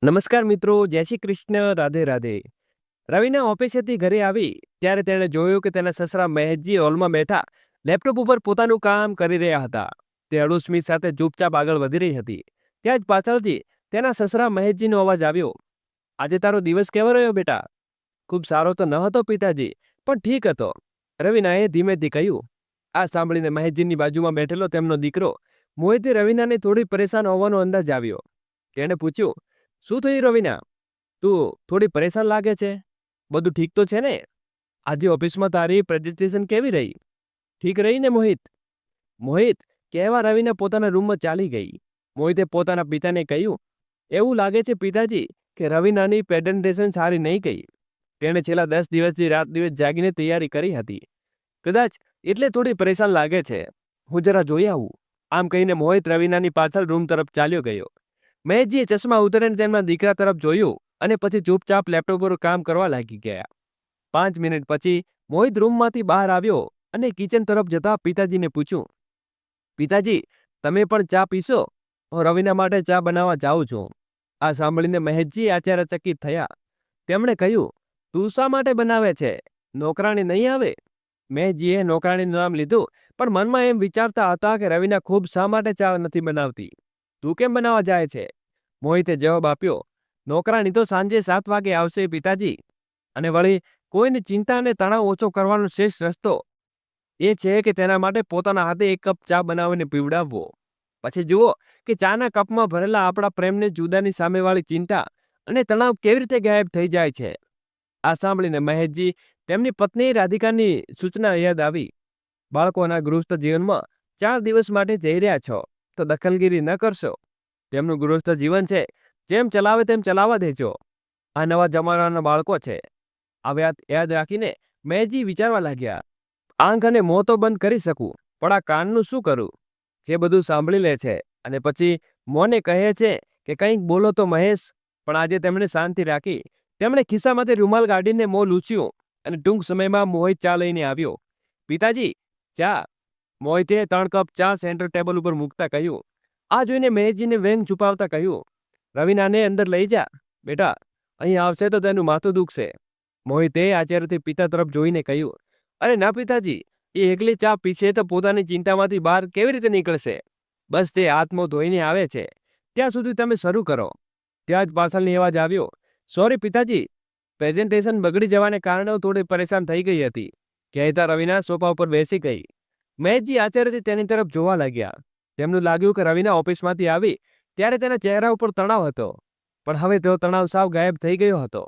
નમસ્કાર મિત્રો, જય શ્રી કૃષ્ણ, રાધે રાધે. રવિના ઓફિસેથી ઘરે આવી ત્યારે તેણે જોયું કે તેના સસરા મહેશજી હોલમાં બેઠા લેપટોપ ઉપર પોતાનું કામ કરી રહ્યા હતા. તે અડુસ્મિત સાથે ચૂપચાપ આગળ વધી રહી હતી. ત્યાં જ પાછળથી તેના સસરા મહેશજીનો અવાજ આવ્યો. આજે તારો દિવસ કેવો રહ્યો બેટા? ખૂબ સારો તો ન હતો પિતાજી, પણ ઠીક હતો, રવિનાએ ધીમેથી કહ્યું. આ સાંભળીને મહેશજીની બાજુમાં બેઠેલો તેમનો દીકરો મોહિતે રવિનાને થોડી પરેશાન હોવાનો અંદાજ આવ્યો. તેણે પૂછ્યું, શું થયું રવિના? તું થોડી પરેશાન લાગે છે. બધું ઠીક તો છે ને? આજે ઓફિસમાં તારી પ્રેઝન્ટેશન કેવી રહી? ઠીક રહી ને મોહિત? મોહિત કહેવા રવિના પોતાના રૂમમાં ચાલી ગઈ. મોહિતે પોતાના પિતાને કહ્યું, એવું લાગે છે પિતાજી કે રવિનાની પ્રેઝન્ટેશન સારી નહીં ગઈ. તેણે છેલ્લા 10 દિવસથી રાત દિવસ જાગીને તૈયારી કરી હતી. કદાચ એટલે થોડી પરેશાન લાગે છે. હું જરા જોઈ આવું. આમ કહીને મોહિત રવિનાની પાછળ રૂમ તરફ ચાલ્યો ગયો. મહેશજીએ ચશ્મા ઉતારીને તેમના દીકરા તરફ જોયું અને પછી ચૂપચાપ લેપટોપ પર કામ કરવા લાગી ગયા. 5 મિનિટ પછી મોહિત રૂમમાંથી બહાર આવ્યો અને કિચન તરફ જતા પિતાજીને પૂછ્યું, પિતાજી તમે પણ ચા પીશો? હું રવિના માટે ચા બનાવવા જાઉં છું. આ સાંભળીને મહેશજી આશ્ચર્યચકિત થયા. તેમણે કહ્યું, તું શા માટે બનાવે છે? નોકરાણી નહીં આવે? મહેશજીએ નોકરાણીનું નામ લીધું, પણ મનમાં એમ વિચારતા હતા કે રવિના ખૂબ શા માટે ચા નથી બનાવતી? તું કેમ બનાવવા જાય છે? મોહિતે જવાબ આપ્યો, નોકરાણી તો સાંજે 7 વાગે આવશે પિતાજી. અને વળી કોઈની ચિંતા અને તણાવ ઓછો કરવાનો શ્રેષ્ઠ રસ્તો એ છે કે તેના માટે પોતાના હાથે 1 કપ ચા બનાવીને પીવડાવવો. પછી જુઓ કે ચાના કપમાં ભરેલા આપણા પ્રેમને જુદાની સામેવાળી ચિંતા અને તણાવ કેવી રીતે ગાયબ થઈ જાય છે. આ સાંભળીને મહેશજી તેમની પત્ની રાધિકાની સૂચના યાદ આવી. બાળકોના ગૃહસ્થ જીવનમાં 4 દિવસ માટે જઈ રહ્યા છો તો દખલગીરી ન કરશો. તેમનું ગૃહસ્થ જીવન છે, જેમ ચલાવે તેમ ચલાવવા દેજો. આ નવા જમાનાના બાળકો છે. આ વાત યાદ રાખીને મહેશજી વિચારવા લાગ્યા, આંખ અને મોં તો બંધ કરી શકું, પણ આ કાનનું શું કરું? જે બધું સાંભળી લે છે અને પછી મોંને કહે છે કે કંઈક બોલો તો મહેશ. પણ આજે તેમણે શાંતિ રાખી. તેમણે ખિસ્સામાંથી રૂમાલ કાઢીને મોં લૂછ્યું અને ટૂંક સમયમાં મોહિત ચા લઈને આવ્યો. પિતાજી ચા. મોહિતે 3 કપ ચા સેન્ટર ટેબલ ઉપર મૂકતા કહ્યું. આ જોઈને મહેશજીને વ્યંગ છુપાવતા કહ્યું, રવિનાને અંદર લઈ જા બેટા, અહીં આવશે તો તેનું માથું દુખશે. મોહિતે આશ્ચર્યથી પિતા તરફ જોઈને કહ્યું, અરે ના પિતાજી, એ એકલી ચા પીશે તો પોતાની ચિંતામાંથી બહાર કેવી રીતે નીકળશે? બસ તે હાથ મોં ધોઈને આવે છે ત્યાં સુધી તમે શરૂ કરો. ત્યાં જ પાછળની અવાજ આવ્યો, સોરી પિતાજી, પ્રેઝન્ટેશન બગડી જવાને કારણે થોડી પરેશાન થઈ ગઈ હતી, કહેતા રવિના સોફા ઉપર બેસી ગઈ. મહેશજી આશ્ચર્યથી તેની તરફ જોવા લાગ્યા. તેમનું લાગ્યું કે રવિના ઓફિસમાંથી આવી ત્યારે તેના ચહેરા ઉપર તણાવ હતો, પણ હવે તેઓ તણાવ સાવ ગાયબ થઈ ગયો હતો.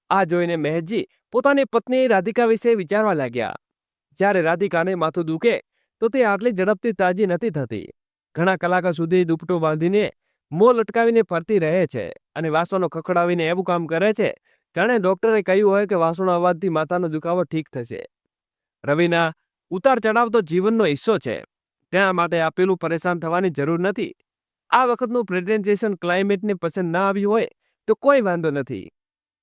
આ જોઈને મહેશજી પોતાની પત્ની રાધિકા વિશે વિચારવા લાગ્યા. જ્યારે રાધિકાને માથું દુખે તો તે આટલી ઝડપથી તાજી નથી થતી. ઘણા કલાકો સુધી દુપટ્ટો બાંધીને મોં લટકાવીને ફરતી રહે છે અને વાસણો ખખડાવીને એવું કામ કરે છે જાણે ડોક્ટરે કહ્યું હોય કે વાસણો અવાજથી માથાનો દુખાવો ઠીક થશે. રવિના ઉતાર ચઢાવ તો જીવનનો હિસ્સો છે. ત્યાં માટે આપેલું પરેશાન થવાની જરૂર નથી. આ વખતનું પ્રેઝન્ટેશન ક્લાઇમેટને પસંદ ના આવ્યું હોય તો કોઈ વાંધો નથી.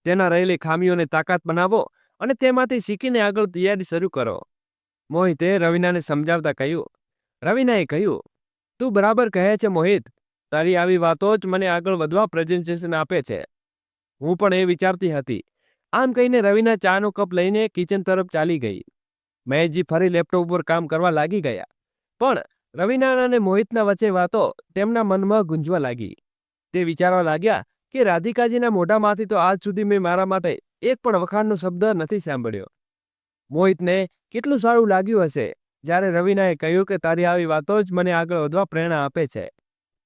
તેના રહેલી ખામીઓને તાકાત બનાવો અને તેમાંથી શીખીને આગળ તૈયારી શરૂ કરો. મોહિતે રવિનાને સમજાવતા કહ્યું. રવિનાએ કહ્યું, તું બરાબર કહે છે મોહિત, તારી આવી વાતો જ મને આગળ વધવા પ્રેઝન્ટેશન આપે છે. હું પણ એ વિચારતી હતી. આમ કહીને રવિના ચાનો કપ લઈને કિચન તરફ ચાલી ગઈ. મહેશજી ફરી લેપટોપ ઉપર કામ કરવા લાગી ગયા. પણ રવિના અને મોહિતના વચ્ચે વાતો તેમના મનમાં ગુંજવા લાગી. તે વિચારવા લાગ્યા કે રાધિકાજીના મોઢામાંથી તો આજ સુધી મેં મારા માટે એક પણ વખાણનો શબ્દ નથી સાંભળ્યો. મોહિતને કેટલું સારું લાગ્યું હશે જ્યારે રવિનાએ કહ્યું કે તારી આવી વાતો જ મને આગળ વધવા પ્રેરણા આપે છે.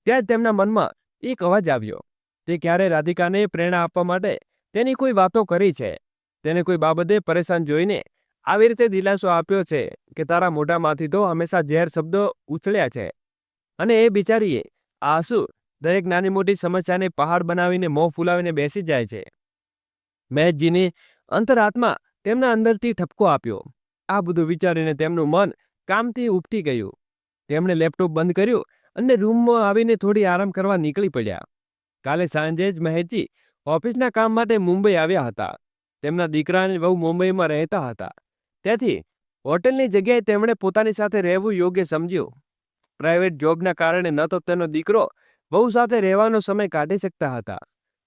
ત્યાં જ તેમના મનમાં એક અવાજ આવ્યો. તે ક્યારે રાધિકાને પ્રેરણા આપવા માટે તેની કોઈ વાતો કરી છે. તેને કોઈ બાબતે પરેશાન જોઈને આવી રીતે દિલાસો આપ્યો છે કે તારા મોઢામાંથી તો હંમેશા ઝેર શબ્દો ઉછળ્યા છે. અને એ બિચારીએ આંસુ દરેક નાની મોટી સમસ્યાને પહાડ બનાવીને મોં ફૂલાવીને બેસી જાય છે. મહેશજીની અંતરાત્મા તેમના અંદરથી ઠપકો આપ્યો. આ બધું વિચારીને તેમનું મન કામથી ઉપટી ગયું. તેમણે લેપટોપ બંધ કર્યું અને રૂમમાં આવીને થોડી આરામ કરવા નીકળી પડ્યા. કાલે સાંજે જ મહેશજી ઓફિસના કામ માટે મુંબઈ આવ્યા હતા. તેમના દીકરા અને વહુ મુંબઈમાં રહેતા હતા. તેથી હોટેલની જગ્યાએ તેમણે પોતાની સાથે રહેવું યોગ્ય સમજ્યું. પ્રાઇવેટ જોબના કારણે ન તો તેનો દીકરો વહુ સાથે રહેવાનો સમય કાઢી શકતા હતા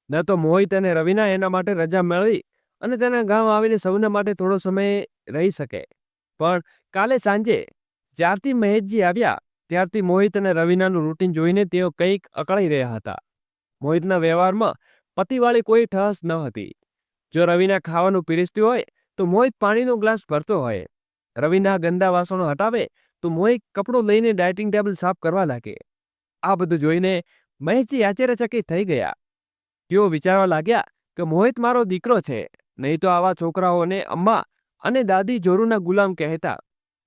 ન તો મોહિત અને રવિના એના માટે રજા મળી અને તેના ગામ આવીને સૌના માટે થોડો સમય રહી શકે. પણ કાલે સાંજે જ્યારથી મહેશજી આવ્યા ત્યારથી મોહિત અને રવિનાનું રૂટીન જોઈને તેઓ કંઈક અકળાઈ રહ્યા હતા. મોહિતના વ્યવહારમાં પતિવાળી કોઈ ઠસ ન હતી. જો રવિના ખાવાનું પીરસતી હોય તો મોહિત પાણીનો ગ્લાસ ભરતો હોય. રવિના ગંદા વાસણો હટાવે તો મોહિત કપડો લઈને ડાઇનિંગ ટેબલ સાફ કરવા લાગે. આ બધું જોઈને મહેશજી આશ્ચર્યચકિત થઈ ગયા. તેઓ વિચારવા લાગ્યા કે મોહિત મારો દીકરો છે, નહીં તો આવા છોકરાઓને અમ્મા અને દાદી જોરુના ગુલામ કહેતા.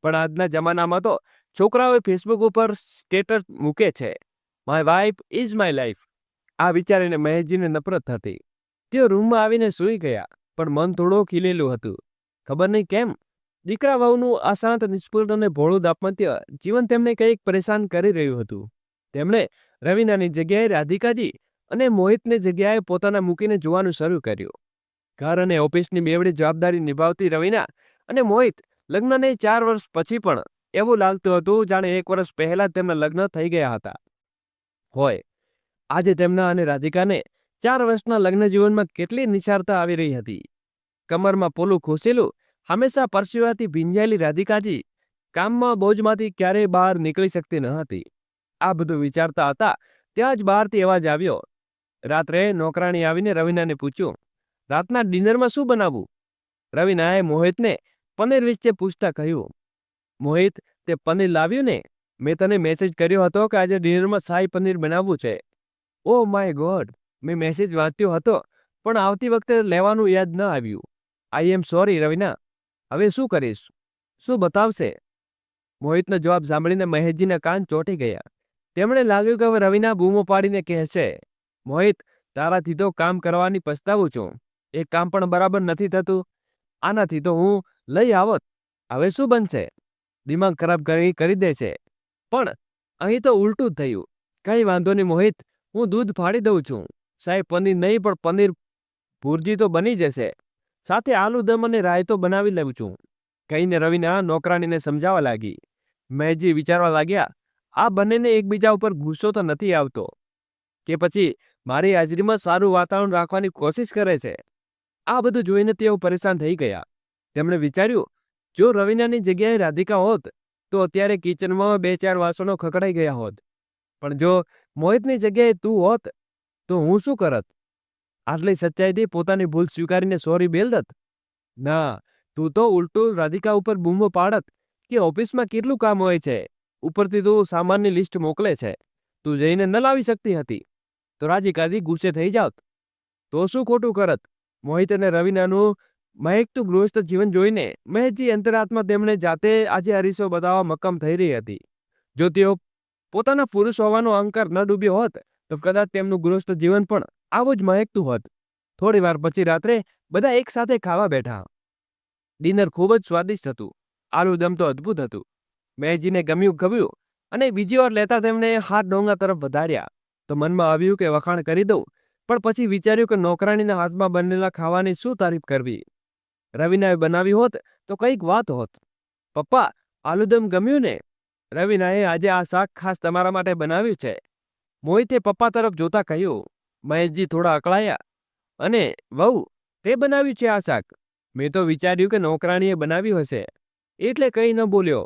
પણ આજના જમાનામાં તો છોકરાઓ ફેસબુક ઉપર સ્ટેટસ મૂકે છે, my wife is my life. આ વિચારીને મહેશજીને નફરત થતી. તેઓ રૂમમાં આવીને સૂઈ ગયા, પણ મન થોડું ખીલેલું હતું. ખબર નહીં કેમ દીકરા વહુનું અશાંત, નિષ્ફળ અને ભોળું દાંપત્ય જીવન તેમને કંઈક પરેશાન કરી રહ્યું હતું. તેમણે રવિનાની જગ્યાએ રાધિકાજી અને મોહિતની જગ્યાએ પોતાના મૂકીને જોવાનું શરૂ કર્યું. ઘર અને ઓફિસની બેવડી જવાબદારી નિભાવતી રવિના અને મોહિત લગ્નને 4 વર્ષ પછી પણ એવું લાગતું હતું જાણે 1 વર્ષ પહેલા તેમના લગ્ન થઈ ગયા હતા હોય. આજે તેમના અને રાધિકાને 4 વર્ષના લગ્ન જીવનમાં કેટલી નિસારતા આવી રહી હતી. કમરમાં પોલું ખોસેલું, હંમેશા પરસેવાથી ભીંજાયેલી રાધિકાજી કામમાં બોજમાંથી ક્યારેય બહાર નીકળી શકતી ન હતી. આ બધું વિચારતા હતા ત્યાં જ બહારથી અવાજ આવ્યો. રાત્રે નોકરાણી આવીને રવિનાને પૂછ્યું, રાતના ડિનરમાં શું બનાવવું? રવિનાએ મોહિતને પનીર વિશે પૂછતા કહ્યું, મોહિત, તે પનીર લાવ્યું ને? મેં તને મેસેજ કર્યો હતો કે આજે ડિનરમાં શાહી પનીર બનાવવું છે. ઓ માય ગોડ, મેં મેસેજ વાંચ્યો હતો પણ આવતી વખતે લેવાનું યાદ ન આવ્યું. આઈ એમ સોરી રવિના. હવે શું કરીશ? શું બતાવશે? મોહિતનો જવાબ સાંભળીને મહેશજીના કાન ચોંટી ગયા. તેમણે લાગ્યું કે હવે રવિના બૂમો પાડીને કહેશે, મોહિત, તારાથી તો કામ કરવાની પસ્તાવું છું. એક કામ પણ બરાબર નથી થતું. આનાથી તો હું લઈ આવત. હવે શું બનશે? દિમાગ ખરાબ કરી દેશે. પણ અહીં તો ઉલટું જ થયું. કંઈ વાંધો નહીં મોહિત, હું દૂધ ફાડી દઉં છું. સાહેબ પનીર નહીં પણ પનીર ભુરજી તો બની જશે. સાથે આલુ દમ અને રાયતો બનાવી લઉં છું. કહીને રવિના નોકરાણીને સમજાવવા લાગી. મહેશજી વિચારવા લાગ્યા, આ બંનેને એકબીજા ઉપર ગુસ્સો તો નથી આવતો કે પછી મારી હાજરીમાં સારું વાતાવરણ રાખવાની કોશિશ કરે છે. આ બધું જોઈને તેઓ પરેશાન થઈ ગયા. તેમણે વિચાર્યું, જો રવિનાની જગ્યાએ રાધિકા હોત તો અત્યારે કિચનમાં 2-4 વાસણો ખખડાઈ ગયા હોત. પણ જો મોહિતની જગ્યાએ તું હોત તો હું શું કરત? આટલી સચ્ચાઈથી પોતાની ભૂલ સ્વીકારીને સોરી બેલ દત? ના, તું તો ઉલટું રાધિકા ઉપર બૂમો પાડત કે ઓફિસમાં કેટલું કામ હોય છે, ઉપરથી તું સામાનની લિસ્ટ મોકલે છે, તું જઈને ન લાવી શકતી હતી તો રાધિકાજી ગુસ્સે થઈ જાત તો શું ખોટું કરત? મોહિત અને રવિનાનું મહેકતું ગૃહસ્થ જીવન જોઈને મહેશજી અંતરાત્મા તેમને જાતે આજે અરીસો બતાવવા મક્કમ થઈ રહી હતી. જો તેઓ પોતાના પુરુષ હોવાનો અહંકાર ન ડૂબ્યો હોત તો કદાચ તેમનું ગૃહસ્થ જીવન પણ આવું જ મહેકતું હોત. થોડી વાર પછી રાત્રે બધા એક સાથે ખાવા બેઠા. ડિનર ખૂબ જ સ્વાદિષ્ટ હતું. આલુ દમ તો અદ્ભુત હતું. મહેશજીને ગમ્યું અને બીજી વાર લેતા તેમને હાથ ડોંગા તરફ વધાર્યા. તો મનમાં આવ્યું કે વખાણ કરી દઉં, પણ પછી વિચાર્યું કે નોકરાણીના હાથમાં બનેલા ખાવાની શું તારીફ કરવી. રવિનાએ બનાવી હોત તો કંઈક વાત હોત. પપ્પા, આલુદમ ગમ્યું ને? રવિનાએ આજે આ શાક ખાસ તમારા માટે બનાવ્યું છે. મોહિતે પપ્પા તરફ જોતા કહ્યું. મહેશજી થોડા અકળાયા. અને વહુ, તે બનાવ્યું છે આ શાક? મેં તો વિચાર્યું કે નોકરાણીએ બનાવ્યું હશે એટલે કંઈ ન બોલ્યો.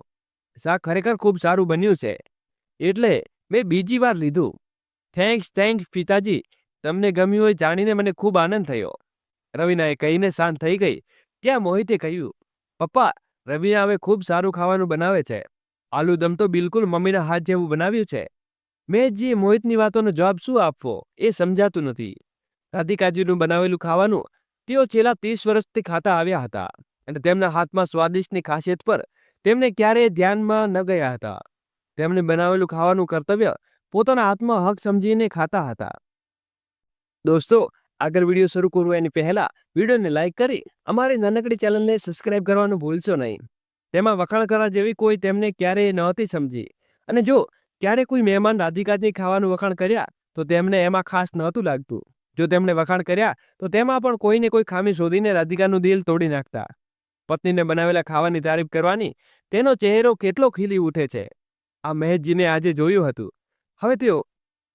શાક ખરેખર ખૂબ સારું બન્યું છે એટલે મેં બીજી વાર લીધું. થેન્ક્સ પિતાજી, તમને ગમ્યું હોય જાણીને મને ખૂબ આનંદ થયો. રવિનાએ કહીને શાંત થઈ ગઈ. ત્યાં મોહિતે કહ્યું, પપ્પા, રવિના હવે ખૂબ સારું ખાવાનું બનાવે છે. આલુ દમ તો બિલકુલ મમ્મીના હાથ જેવું બનાવ્યું છે. મહેશજીએ મોહિતની વાતોનો જવાબ શું આપવો એ સમજાતું નથી. રાધિકાજીનું બનાવેલું ખાવાનું તેઓ છેલ્લા 30 વર્ષથી ખાતા આવ્યા હતા અને તેમના હાથમાં સ્વાદિષ્ટની ખાસિયત પર તેમને ક્યારેય ધ્યાનમાં ન ગયા હતા. તેમને બનાવેલું ખાવાનું કર્તવ્ય પોતાના હાથમાં હક સમજીને ખાતા હતા. દોસ્તો, આગળ વિડીયો શરૂ કરવો એની પહેલા વિડીયોને લાઇક કરી અમારી નાનકડી ચેનલને સબસ્ક્રાઇબ કરવાનું ભૂલશો નહીં. તેમાં વખાણ કરવા જેવી કોઈ તેમને ક્યારેય નહોતી સમજી. અને જો ક્યારે કોઈ મહેમાન રાધિકાજી ખાવાનું વખાણ કર્યા તો તેમને એમાં ખાસ નહોતું લાગતું. જો તેમણે વખાણ કર્યા તો તેમાં પણ કોઈને કોઈ ખામી શોધીને રાધિકાનું દિલ તોડી નાખતા. પત્નીને બનાવેલા ખાવાની તારીફ કરવાની તેનો ચહેરો કેટલો ખીલી ઉઠે છે, આ મહેશજીને આજે જોયું હતું. હવે તેઓ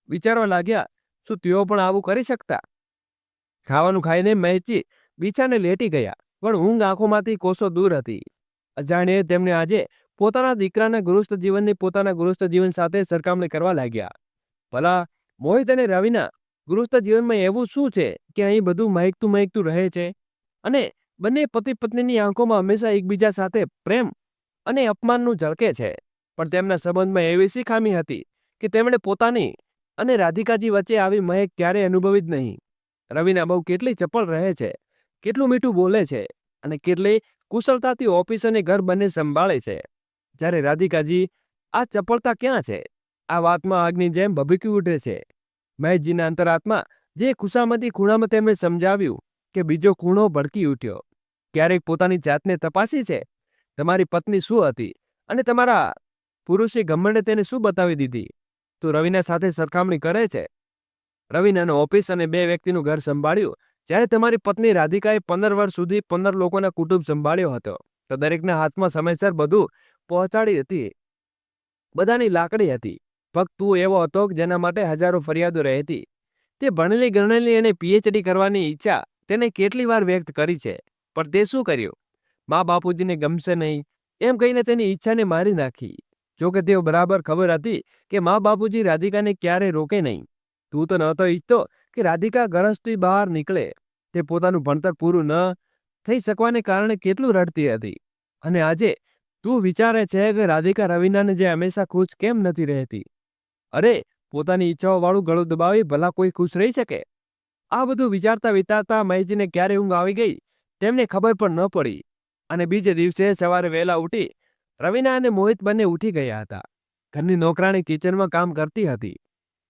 વિચારવા લાગ્યા, શું તેઓ પણ આવું કરી શકતા? ખાવાનું ખાઈને મહેજી બિછાને લેટી ગયા, પણ ઊંઘ આંખોમાંથી કોસો દૂર હતી. અજાણ્યે તેમને આજે પોતાના દીકરાના પોતાના ગૃહસ્થ જીવન સાથે સરખામણી કરવા લાગ્યા. ભલા મોહિત અને રવિના ગૃહસ્થ જીવનમાં એવું શું છે કે અહીં બધું મહેકતું રહે છે અને બંને પતિ પત્નીની આંખોમાં હંમેશા એકબીજા સાથે પ્રેમ અને અપમાનનું ઝળકે છે. પણ તેમના સંબંધમાં એવી શી ખામી હતી કે તેમણે પોતાની અને રાધિકાજી વચ્ચે આવી મહેક ક્યારેય અનુભવી જ નહીં. રવિના બહુ કેટલી ચપળ રહે છે, કેટલું મીઠું બોલે છે અને કેટલી કુશળતાથી ઓફિસ અને ઘર બંને સંભાળે છે, જ્યારે રાધિકાજી આ ચપળતા ક્યાં છે? આ વાતમાં આગની જેમ ભભૂકી ઉઠે છે. મહેશજીના અંતરાત્મા જે ખુશામતી ખૂણામાં તેમને સમજાવ્યું કે બીજો ખૂણો ભડકી ઉઠ્યો. ક્યારેક પોતાની જાતને તપાસી છે? તમારી પત્ની શું હતી અને તમારા પુરુષે ઘમંડે તેને શું બતાવી દીધી? તું રવિના સાથે સરખામણી કરે છે? રવિનાનું ઓફિસ અને 2 વ્યક્તિનું ઘર સંભાળ્યું, જ્યારે તમારી પત્ની રાધિકાએ 15 વર્ષ સુધી 15 લોકોના કુટુંબ સંભાળ્યો હતો, તો દરેકના હાથમાં સમયસર બધું પહોંચાડી હતી. બધાની લાકડી હતી. ફક્ત તું એવો હતો જેના માટે હજારો ફરિયાદો રહેતી. તે ભણેલી ગણેલી અને પીએચડી કરવાની ઈચ્છા તેને કેટલી વાર વ્યક્ત કરી છે, પણ તે શું કર્યું? મા બાપુજીને ગમશે નહીં એમ કહીને તેની ઈચ્છાને મારી નાખી. જોકે તેઓ બરાબર ખબર હતી કે મા બાપુજી રાધિકાને ક્યારેય રોકે નહીં. તું તો નહોતો ઈચ્છતો કે રાધિકા ઘરથી બહાર નીકળે. તે પોતાનું ભણતર પૂરું ન થઈ શકવાને કારણે કેટલું રડતી હતી. અને આજે તું વિચારે છે કે રાધિકા રવિનાને જે હંમેશા ખુશ કેમ નથી રહેતી? અરે, પોતાની ઈચ્છાઓ વાળું ગળું દબાવી ભલા કોઈ ખુશ રહી શકે? આ બધું વિચારતા મહેશજીને ક્યારે ઊંઘ આવી ગઈ તેમને ખબર પણ ન પડી. અને બીજે દિવસે સવારે વહેલા ઉઠી રવિના અને મોહિત બંને ઉઠી ગયા હતા. ઘરની નોકરાણી કિચનમાં કામ કરતી હતી.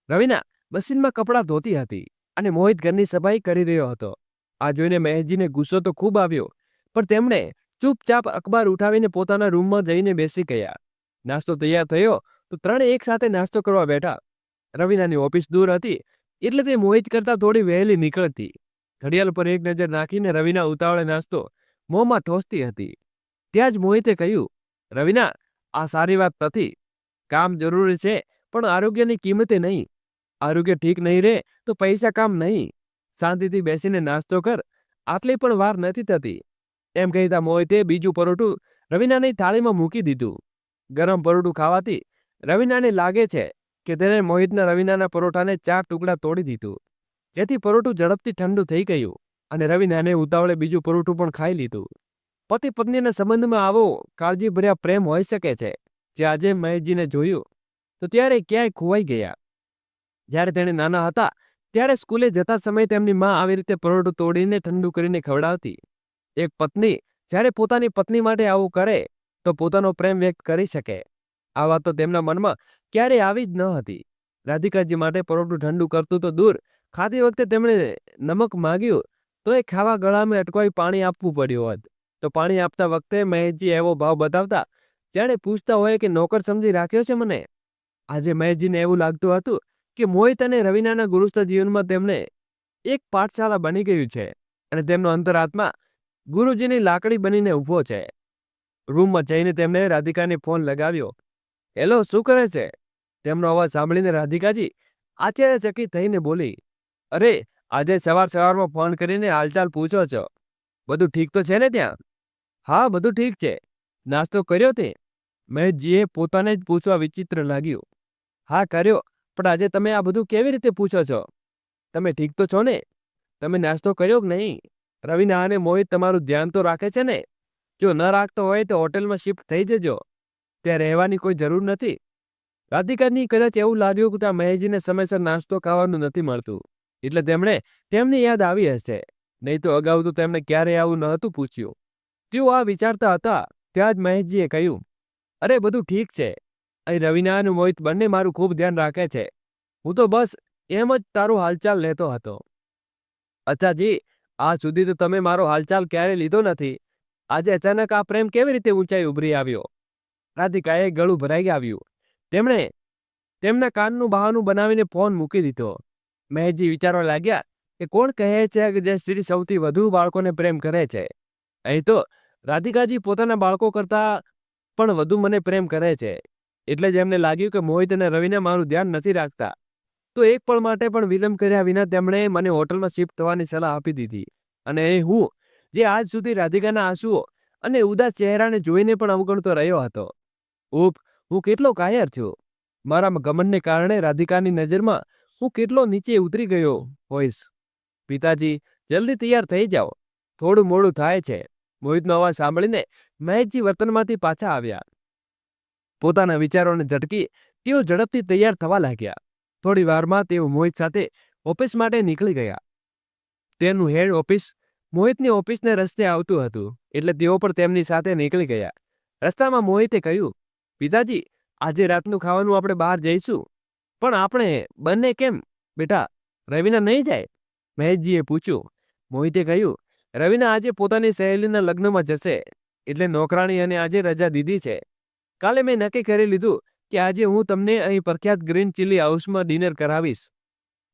રવિના મશીનમાં કપડાં ધોતી હતી અને મોહિત ઘરની સફાઈ કરી રહ્યો હતો. આ જોઈને મહેશજીને ગુસ્સો તો ખૂબ આવ્યો, પણ તેમણે ચૂપચાપ અખબાર ઉઠાવીને પોતાના રૂમમાં જઈને બેસી ગયા. નાસ્તો તૈયાર થયો તો ત્રણે એક સાથે નાસ્તો કરવા બેઠા. રવિનાની ઓફિસ દૂર હતી એટલે તે મોહિત કરતાં થોડી વહેલી નીકળતી. ઘડિયાળ પર એક નજર નાખીને રવિના ઉતાવળે નાસ્તો મોંમાં ઠોસતી હતી. ત્યાં જ મોહિતે કહ્યું, રવિના, આ સારી વાત નથી. કામ જરૂરી છે, પણ આરોગ્યની કિંમતે નહીં. આરોગ્ય ઠીક નહીં રહે તો પૈસા કામ નહીં. શાંતિથી બેસીને નાસ્તો કર, આટલી પણ વાર નથી થતી. એમ કહેતા મોહિતે બીજું પરોઠું રવિનાની થાળીમાં મૂકી દીધું. ગરમ પરોઠું ખાવાથી રવિનાને લાગે છે કે તેણે મોહિતના રવિનાના પરોઠાને 4 ટુકડા તોડી દીધું, જેથી પરોઠું ઝડપથી ઠંડુ થઈ ગયું અને રવિનાને ઉતાવળે બીજું પરોઠું પણ ખાઈ લીધું. પતિ પત્નીના સંબંધમાં આવો કાળજીભર્યા પ્રેમ હોઈ શકે છે, જે આજે મહેશજીને જોયું તો ત્યારે ક્યાંય ખોવાઈ ગયા. જ્યારે તેણે નાના હતા ત્યારે સ્કૂલે જતા સમયે તેમની માં આવી રીતે પરોઠું તોડીને ઠંડુ કરીને ખવડાવતી. એક પત્ની જ્યારે પોતાની પત્ની માટે આવું કરે તો પોતાનો પ્રેમ વ્યક્ત કરી શકે. આ વાત તો તેમના મનમાં ક્યારેય આવી જ ન હતી. રાધિકાજી માટે પરોઠું ઠંડુ કરતું તો દૂર, ખાતી વખતે તેમણે નમક માગ્યું તો એ ખાવા ગળામાં અટકાવી પાણી આપવું પડ્યું હોત. તો પાણી આપતા વખતે મહેશજી એવો ભાવ બતાવતા જાણે પૂછતા હોય કે નોકર સમજી રાખ્યો છે મને. આજે મહેશજીને એવું લાગતું હતું કે મોહિત અને રવિનાના ગૃહસ્થ જીવનમાં તેમને એક પાઠશાળા બની ગયું છે અને તેમનો અંતરાત્મા ગુરુજીની લાકડી બનીને ઊભો છે. રૂમમાં જઈને તેમણે રાધિકાને ફોન લગાવ્યો. હેલો, શું કરે છે? તેમનો અવાજ સાંભળીને રાધિકાજી આશ્ચર્યચકિત થઈને બોલી, અરે, આજે સવારમાં ફોન કરીને હાલચાલ પૂછો છો? બધું ઠીક તો છે ને ત્યાં? હા, બધું ઠીક છે. નાસ્તો કર્યો તે? મહેશજીએ પોતાને જ પૂછવા વિચિત્ર લાગ્યું. હા, કર્યો, પણ આજે તમે આ બધું કેવી રીતે પૂછો છો? તમે ઠીક તો છો ને? તમે નાસ્તો કર્યો કે નહીં? રવિના અને મોહિત તમારું ધ્યાન તો રાખે છે ને? જો ન રાખતો હોય તો હોટેલમાં શિફ્ટ થઈ જજો. ત્યાં રહેવાની કોઈ જરૂર નથી. રાધિકાની કદાચ એવું લાગ્યું કે મહેશજીને સમયસર નાસ્તો ખાવાનું નથી મળતું, એટલે તેમની યાદ આવી હશે. નહીં તો અગાઉ તો તેમણે ક્યારેય આવું નહોતું પૂછ્યું. તેઓ આ વિચારતા હતા ત્યાં જ મહેશજીએ કહ્યું, અરે, બધું ઠીક છે. અહીં રવિના અને મોહિત બંને મારું ખૂબ ધ્યાન રાખે છે. હું તો બસ એમ જ તારું હાલચાલ લેતો હતો. અચ્છા જી, આજ સુધી તો તમે મારો હાલચાલ ક્યારે લીધો નથી. આજે અચાનક આ પ્રેમ કેવી રીતે ઊંચાઈ ઉભરી આવ્યો? રાધિકાએ ગળું ભરાઈ આવ્યું. તેમણે તેમના કાનનું બહાનું બનાવીને ફોન મૂકી દીધો. મહેશજી વિચારવા લાગ્યા કે કોણ કહે છે કે જે સ્ત્રી સૌથી વધુ બાળકોને પ્રેમ કરે છે? અહીં તો રાધિકાજી પોતાના બાળકો કરતાં પણ વધુ મને પ્રેમ કરે છે. એટલે જ એમને લાગ્યું કે મોહિત અને રવિના મારું ધ્યાન નથી રાખતા. તો એક પળ માટે પણ વિલંબ કર્યા વિના તેમણે મને હોટલમાં શિફ્ટ થવાની સલાહ આપી દીધી. અને હું, જે આજ સુધી રાધિકાના આંસુઓ અને ઉદાસ ચહેરાને જોઈને પણ અવગણતો રહ્યો હતો. ઉફ, હું કેટલો કાયર થયો. મારા ઘમંડને કારણે રાધિકાની નજરમાં હું કેટલો નીચે ઉતરી ગયો હોઈશ. પિતાજી, જલ્દી તૈયાર થઈ જાઓ, થોડું મોડું થાય છે. મોહિતનો અવાજ સાંભળીને મહેશજી વર્તનમાંથી પાછા આવ્યા. પોતાના વિચારોને ઝટકી તેઓ ઝડપથી તૈયાર થવા લાગ્યા. થોડી વારમાં તેઓ મોહિત સાથે ઓફિસ માટે નીકળી ગયા. તેનું હેડ ઓફિસ મોહિતની ઓફિસને રસ્તે આવતું હતું, એટલે તેઓ પણ તેમની સાથે નીકળી ગયા. રસ્તામાં મોહિતે કહ્યું, પિતાજી, આજે રાતનું ખાવાનું આપણે બહાર જઈશું, પણ આપણે બંને કેમ? બેટા, રવિના નહીં જાય? મહેશજીએ પૂછ્યું. મોહિતે કહ્યું, રવિના આજે પોતાની સહેલીના લગ્નમાં જશે, એટલે નોકરાણી અને આજે રજા દીધી છે. કાલે મેં નક્કી કરી લીધું કે આજે હું તમને અહીં પ્રખ્યાત ગ્રીન ચીલી હાઉસમાં ડિનર કરાવીશ.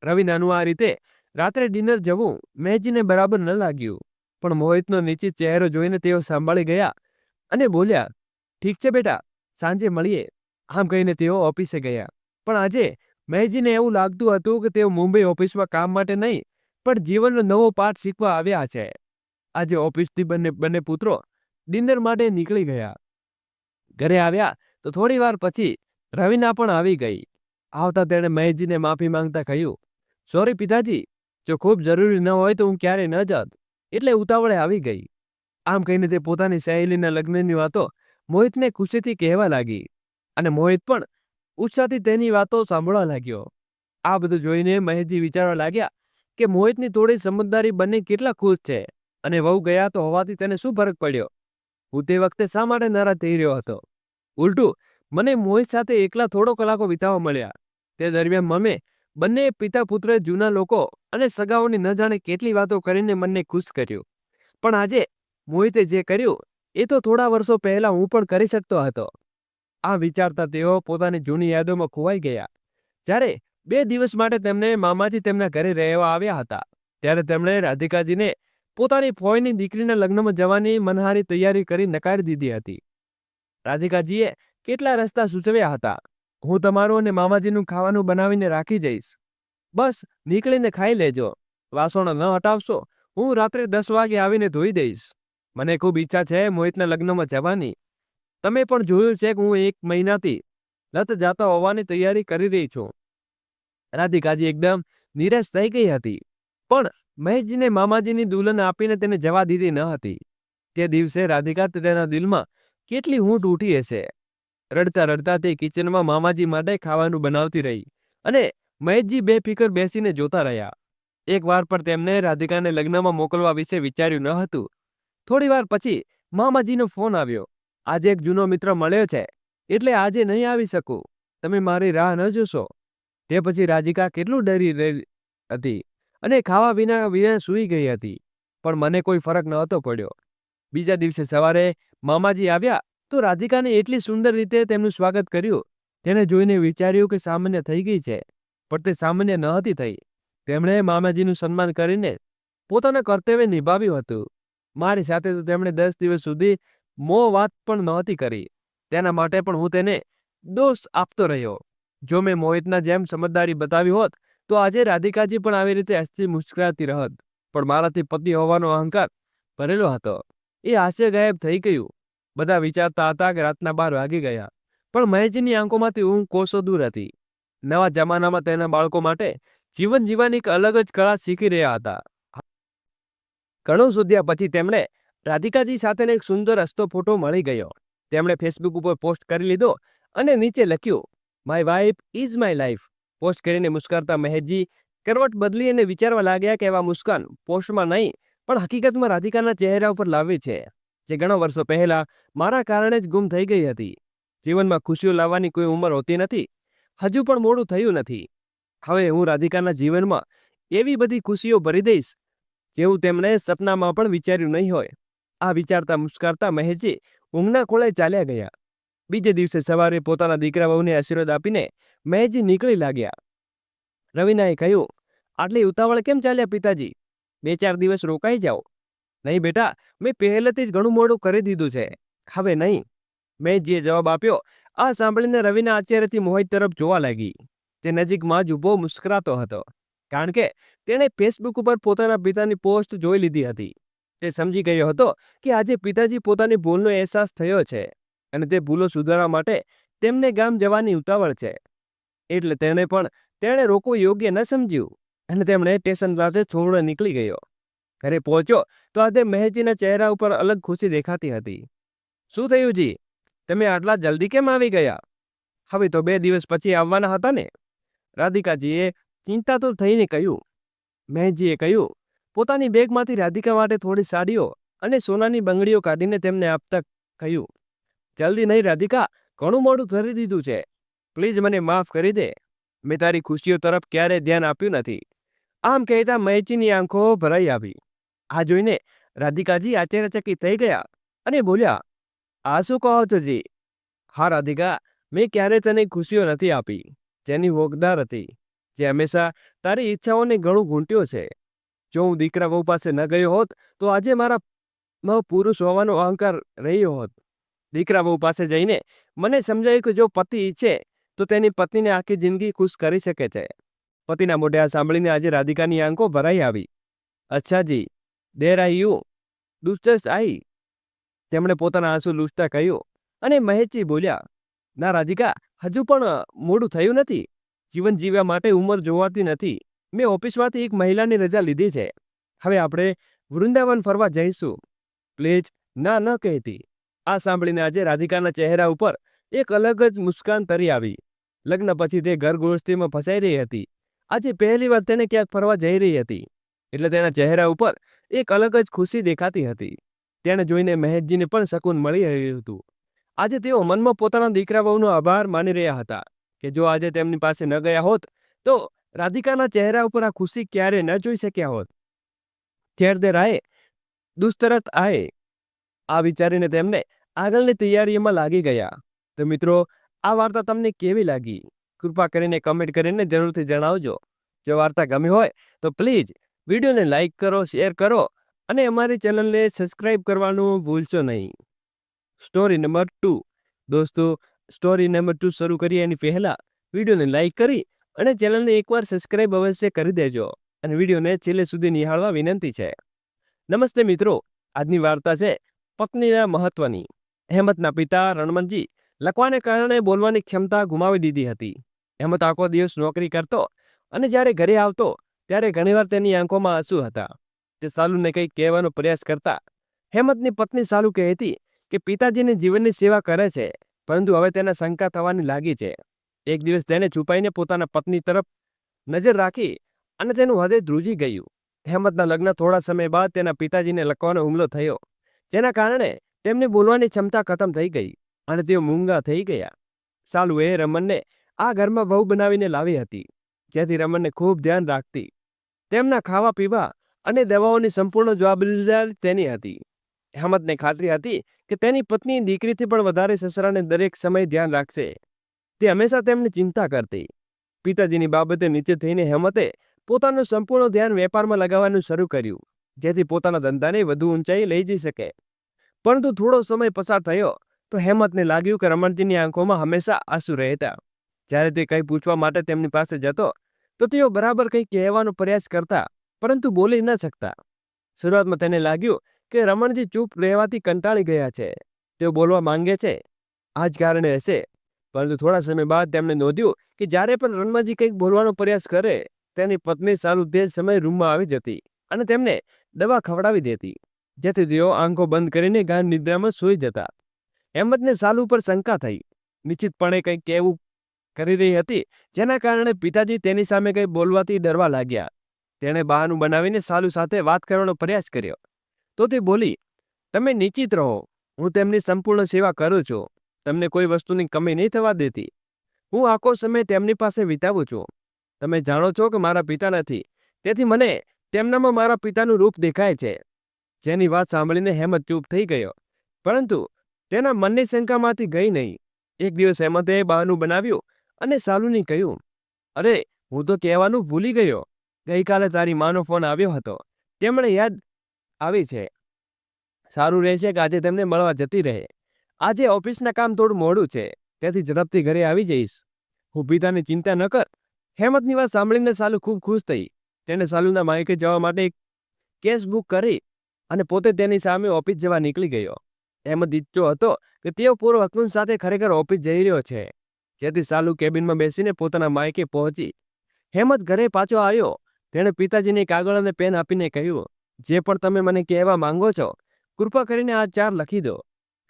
રવિનાનું આ રીતે રાત્રે ડિનર જવું મહેશજીને બરાબર ન લાગ્યું, પણ મોહિતનો નિશ્ચિત ચહેરો જોઈને તેઓ સાંભળી ગયા અને બોલ્યા, ઠીક છે બેટા, સાંજે મળીએ. આમ કહીને તેઓ ઓફિસે ગયા. પણ આજે મહેશજીને એવું લાગતું હતું કે તેઓ મુંબઈ ઓફિસમાં કામ માટે નહીં, પણ જીવનનો નવો પાઠ શીખવા આવ્યા છે. આજે ઓફિસથી બંને પુત્રો ડિનર માટે નીકળી ગયા. ઘરે આવ્યા તો થોડી વાર પછી રવિના પણ આવી ગઈ. આવતા તેણે મહેશજીને માફી માંગતા કહ્યું, સોરી પિતાજી, જો ખૂબ જરૂરી ન હોય તો હું ક્યારેય ન જાત, એટલે ઉતાવળે આવી ગઈ. આમ કહીને તે પોતાની સહેલીના લગ્નની વાતો મોહિતને ખુશીથી કહેવા લાગી, અને મોહિત પણ ઉત્સાહથી તેની વાતો સાંભળવા લાગ્યો. આ બધું જોઈને મહેશજી વિચારવા લાગ્યા કે મોહિતની થોડી સમજદારી બંને કેટલા ખુશ છે, અને વહુ ગયા તો હોવાથી તેને શું ફરક પડ્યો. હું તે વખતે શા માટે નારાજ થઈ રહ્યો હતો? ઉલટું મને મોહિત સાથે એકલા થોડો કલાકો વિતાવવા મળ્યા. તે દરમિયાન અમે બંને પિતા પુત્રએ જૂના લોકો અને સગાઓની ન જાણે કેટલી વાતો કરીને મને ખુશ કર્યું. પણ આજે મોહિતે જે કર્યું એ તો થોડા વર્ષો પહેલા હું પણ કરી શકતો હતો. આ વિચારતા તેઓ પોતાની જૂની યાદોમાં ખોવાઈ ગયા. જ્યારે 2 દિવસ માટે તેમને મામાજી તેમના ઘરે રહેવા આવ્યા હતા, ત્યારે તેમણે રાધિકાજીને પોતાની ફોઈની દીકરીના લગ્નમાં જવાની મનહારી તૈયારી કરી નકારી દીધી હતી. રાધિકાજીએ કેટલા રસ્તા સૂચવ્યા હતા. હું તમારું અને મામાજીનું ખાવાનું બનાવીને રાખી જઈશ, બસ નીકળીને ખાઈ લેજો. વાસણો ન હટાવશો, હું રાત્રે 10 વાગે આવીને ધોઈ દઈશ. મને ખૂબ ઈચ્છા છે મોહિતના લગ્નમાં જવાની. તમે પણ જોયું છે કે હું 1 મહિનાથી લત જાતા હોવાની તૈયારી કરી રહી છું. રાધિકાજી એકદમ નિરાશ થઈ ગઈ હતી, પણ મહેશજીને મામાજીની દુલ્હન આપીને તેને જવા દીધી ન હતી. તે દિવસે રાધિકા તેના દિલમાં કેટલી હૂંટ ઉઠી હશે. રડતા રડતા તે કિચનમાં મામાજી માટે ખાવાનું બનાવતી રહી, અને મહેશજી બેફિકર બેસીને જોતા રહ્યા. એક વાર પણ તેમને રાધિકાને લગ્નમાં મોકલવા વિશે વિચાર્યું ન હતું. થોડી વાર પછી મામાજીનો ફોન આવ્યો. આજે એક જૂનો મિત્ર મળ્યો છે, એટલે આજે નહીં આવી શકું. તમે મારી રાહ ન જોશો. તે પછી રાધિકા કેટલું ડરી રહી હતી અને ખાવા વિના સૂઈ ગઈ હતી, પણ મને કોઈ ફરક નહોતો પડ્યો. બીજા દિવસે સવારે મામાજી આવ્યા તો રાધિકાને એટલી સુંદર રીતે તેમનું સ્વાગત કર્યું. તેને જોઈને વિચાર્યું કે સામાન્ય થઈ ગઈ છે, પણ તે સામાન્ય ન હતી થઈ. તેમણે મામાજીનું સન્માન કરીને પોતાના કર્તવ્ય નિભાવ્યું હતું. મારી સાથે તો તેમણે 10 દિવસ સુધી મોં વાત પણ નહોતી કરી. તેના માટે પણ હું તેને દોષ આપતો રહ્યો. જો મેં મોહિતના જેમ સમજદારી બતાવી હોત તો આજે રાધિકાજી પણ આવી રીતે હસતી મુસ્કરાતી રહત, પણ મારાથી પતિ હોવાનો અહંકાર ભરેલો હતો. એ હાસ્ય ગાયબ થઈ ગયું. બધા વિચારતા હતા કે રાતના 12 વાગી ગયા, પણ મહેશજીની આંખોમાંથી ઊંઘ કોસો દૂર હતી. નવા જમાનામાં તેના બાળકો માટે જીવન જીવવાની એક અલગ જ કળા શીખી રહ્યા હતા. ઘણું શોધ્યા પછી તેમણે રાધિકાજી સાથેનો એક સુંદર હસતો ફોટો મળી ગયો. તેમણે ફેસબુક ઉપર પોસ્ટ કરી લીધો અને નીચે લખ્યું, my wife is my life. Post કરીને મુસ્કરાતા મહેશજી કરવટ બદલી અને વિચારવા લાગ્યા કે એવા મુસ્કાન પોસ્ટમાં નહીં, પણ હકીકતમાં રાધિકાના ચહેરા ઉપર લાવવી છે, જે ઘણા વર્ષો પહેલા મારા કારણે જ ગુમ થઈ ગઈ હતી. જીવનમાં ખુશીઓ લાવવાની કોઈ ઉંમર હોતી નથી. હજુ પણ મોડું થયું નથી. હવે હું રાધિકાના જીવનમાં એવી બધી ખુશીઓ ભરી દઈશ જેવું તેમણે સપનામાં પણ વિચાર્યું નહીં હોય. આ વિચારતા મુસ્કરાતા મહેશજી ઊંઘના ખોળે ચાલ્યા ગયા. બીજે દિવસે સવારે પોતાના દીકરા વહુને આશીર્વાદ આપીને મહેશજી નીકળી લાગ્યા. રવિનાએ કહ્યું, આટલી ઉતાવળ કેમ ચાલ્યા પિતાજી? 2-4 દિવસ રોકાઈ જાઓ. નહીં બેટા, મેં પહેલેથી જ ઘણું મોડું કરી દીધું છે, હવે નહીં, મહેશજીએ જવાબ આપ્યો. આ સાંભળીને રવિના આશ્ચર્યથી મોહિત તરફ જોવા લાગી. તે નજીકમાં જ ઊભો મુસ્કરાતો હતો, કારણ કે તેણે ફેસબુક ઉપર પોતાના પિતાની પોસ્ટ જોઈ લીધી હતી. તે સમજી ગયો હતો કે આજે પિતાજી પોતાની ભૂલનો અહેસાસ થયો છે અને તે ભૂલો સુધારવા માટે તેમને ગામ જવાની ઉતાવળ છે. એટલે તેણે રોકવું યોગ્ય ન સમજ્યું અને તેમણે સ્ટેશન સાથે છોડવા નીકળી ગયો. ઘરે પહોંચ્યો તો આજે મહેશજીના ચહેરા ઉપર અલગ ખુશી દેખાતી હતી. શું થયું જી? તમે આટલા જલ્દી કેમ આવી ગયા? હવે તો 2 દિવસ પછી આવવાના હતા ને? રાધિકાજીએ ચિંતાતુર થઈને કહ્યું. મહેશજીએ કહ્યું, પોતાની બેગમાંથી રાધિકા માટે થોડી સાડીઓ અને સોનાની બંગડીઓ કાઢીને તેમને આપતા કહ્યું, જલ્દી નહીં રાધિકા, ઘણું મોડું કરી દીધું છે. પ્લીઝ મને માફ કરી દે. મેં તારી ખુશીઓ તરફ ક્યારેય ધ્યાન આપ્યું નથી. આમ કહેતા મહેશજીની આંખો ભરાઈ આવી. આ જોઈને રાધિકાજી આશ્ચર્યચકિત થઈ ગયા અને બોલ્યા, આ શું કહો છો જી? હા રાધિકા, મેં ક્યારેય તને ખુશીઓ નથી આપી, જેની હકદાર હતી, જે હંમેશા તારી ઈચ્છાઓને ઘણું ઘૂંટ્યો છે. જો હું દીકરા વહુ પાસે ન ગયો હોત તો આજે મારા પુરુષ હોવાનો અહંકાર રહ્યો હોત. દીકરા વહુ પાસે જઈને મને સમજાયું કે જો પતિ ઈચ્છે તો તેની પત્નીને આખી જિંદગી ખુશ કરી શકે છે. પતિના મોઢે આ સાંભળીને આજે રાધિકાની આંખો ભરાઈ આવી. અચ્છા જી, દેર આઈ યુ ડુસ્ટસ આઈ, તેમણે પોતાના આંસુ લૂછતા કહ્યું. અને મહેશજી બોલ્યા, ના રાધિકા, હજુ પણ મોડું થયું નથી. જીવન જીવવા માટે ઉંમર જોવાતી નથી. મેં ઓફિસમાંથી એક મહિલાની રજા લીધી છે. હવે આપણે વૃંદાવન ફરવા જઈશું. પ્લીઝ ના ન કહેતી. આ સાંભળીને આજે રાધિકાના ચહેરા ઉપર એક અલગ જ મુસ્કાન તરી આવી. લગ્ન પછી તે ઘરગૃહસ્થીમાં ફસાઈ રહી હતી. આજે પહેલીવાર તેને ક્યાંક ફરવા જઈ રહી હતી, એટલે તેના ચહેરા ઉપર એક અલગ જ ખુશી દેખાતી હતી. તેને જોઈને મહેશજીને પણ શકૂન મળી રહ્યું હતું. આજે તેઓ મનમાં પોતાના દીકરા વહુનો આભાર માની રહ્યા હતા કે જો આજે તેમની પાસે ન ગયા હોત તો રાધિકાના ચહેરા ઉપર આ ખુશી ક્યારે ન જોઈ શક્યા હોત. ખેર દેર આયે દુસ્તરત આયે, આ વિચારીને તેમને આગળની તૈયારીઓમાં લાગી ગયા. તો મિત્રો, આ વાર્તા તમને કેવી લાગી? કૃપા કરીને કમેન્ટ કરીને જરૂરથી જણાવજો. જો વાર્તા ગમી હોય તો પ્લીઝ વિડીયોને લાઈક કરો, શેર કરો અને અમારી ચેનલને સબસ્ક્રાઈબ કરવાનું ભૂલશો નહીં. Story number 2. દોસ્તો, સ્ટોરી નંબર 2 શરૂ કરીએ એની પહેલા વિડીયોને લાઈક કરી અને ચેનલને એકવાર સબસ્ક્રાઈબ અવશ્ય કરી દેજો અને વિડીયોને છેલ્લે સુધી નિહાળવા વિનંતી છે. નમસ્તે મિત્રો, આજની વાર્તા છે પત્નીના મહત્વની. હેમંતના પિતા રણમનજી લકવાને કારણે બોલવાની ક્ષમતા ગુમાવી દીધી હતી. હેમંત આખો દિવસ નોકરી કરતો અને જ્યારે ઘરે આવતો ત્યારે ઘણીવાર તેની આંખોમાં આંસુ હતા. તે સાલુને કંઈક કહેવાનો પ્રયાસ કરતા. હેમંતની પત્ની સાલુ કહેતી કે પિતાજીની જીવનની સેવા કરે છે, પરંતુ હવે તેને શંકા થવાની લાગી છે. એક દિવસ તેને છુપાઈને પોતાના પત્ની તરફ નજર રાખી અને તેનું હૃદય ધ્રુજી ગયું. હેમંતના લગ્ન થોડા સમય બાદ તેના પિતાજીને લકવાનો હુમલો થયો, જેના કારણે તેમની બોલવાની ક્ષમતા ખતમ થઈ ગઈ અને તેઓ મૂંગા થઈ ગયા. સાલુએ રમનને આ ઘરમાં વહુ બનાવીને લાવી હતી, જેથી રમનને ખૂબ ધ્યાન રાખતી. તેમના ખાવા પીવા અને દવાઓની સંપૂર્ણ જવાબદારી તેની હતી. હેમંતને ખાતરી હતી કે તેની પત્ની દીકરીથી પણ વધારે સસરાને દરેક સમયે ધ્યાન રાખશે. તે હંમેશા તેમની ચિંતા કરતી. પિતાજીની બાબતે નીચે થઈને હેમંતે પોતાનું સંપૂર્ણ ધ્યાન વેપારમાં લગાવવાનું શરૂ કર્યું, જેથી પોતાના ધંધાને વધુ ઊંચાઈ લઈ જઈ શકે. પરંતુ થોડો સમય પસાર થયો તો હેમંતને લાગ્યું કે રમણજીની આંખોમાં હંમેશા આંસુ રહેતા. જ્યારે તે કંઈ પૂછવા માટે તેમની પાસે જતો તો તેઓ બરાબર કંઈ કહેવાનો પ્રયાસ કરતા, પરંતુ બોલી ન શકતા. શરૂઆતમાં તેને લાગ્યું કે રમણજી ચૂપ રહેવાથી કંટાળી ગયા છે, તેઓ બોલવા માંગે છે, આ જ કારણે હશે. પરંતુ થોડા સમય બાદ તેમણે નોંધ્યું કે જ્યારે પણ રણમનજી કંઈક બોલવાનો પ્રયાસ કરે, તેની પત્ની સાલુ તે જ સમયે રૂમમાં આવી જતી અને તેમને દવા ખવડાવી દેતી, જેથી તેઓ આંખો બંધ કરીને ગાઢ નિદ્રામાં સૂઈ જતા. હેમંતને સાલુ પર શંકા થઈ. નિશ્ચિતપણે કંઈક કહેવું કરી રહી હતી, જેના કારણે પિતાજી તેની સામે કંઈ બોલવાથી ડરવા લાગ્યા. તેણે બહાનું બનાવીને સાલુ સાથે વાત કરવાનો પ્રયાસ કર્યો. તો તે બોલી, તમે નિશ્ચિત રહો, હું તેમની સંપૂર્ણ સેવા કરું છું. તમને કોઈ વસ્તુની કમી નહીં થવા દેતી. હું આખો સમય તેમની પાસે વિતાવું છું. તમે જાણો છો કે મારા પિતા નથી, તેથી મને તેમનામાં મારા પિતાનું રૂપ દેખાય છે. જેની વાત સાંભળીને હેમંત ચૂપ થઈ ગયો, પરંતુ તેના મનની શંકામાંથી ગઈ નહીં. એક દિવસ હેમંતે બહાનું બનાવ્યું અને સાલુને કહ્યું, અરે, હું તો કહેવાનું ભૂલી ગયો. ગઈકાલે તારી માનો ફોન આવ્યો હતો, તેમણે યાદ આવી છે. સારું રહેશે કે આજે તેમને મળવા જતી રહે. આજે ઓફિસના કામ થોડું મોડું છે, તેથી ઝડપથી ઘરે આવી જઈશ. હું પિતાની ચિંતા ન કર, હેમંતની વાત સાંભળીને સાલુ ખૂબ ખુશ થઈ. તેણે સાલુના માયકે જવા માટે એક કેશ બુક કરી અને પોતે તેની સામે ઓફિસ જવા નીકળી ગયો. હેમંત ઈચ્છતો હતો કે તેઓ પૂર્વ હકલુન સાથે ખરેખર ઓફિસ જઈ રહ્યો છે, જેથી સાલુ કેબિનમાં બેસીને પોતાના માયકે પહોંચી. હેમંત ઘરે પાછો આવ્યો. તેણે પિતાજીને કાગળ અને પેન આપીને કહ્યું, જે પણ તમે મને કહેવા માંગો છો, કૃપા કરીને આ 4 લખી દો.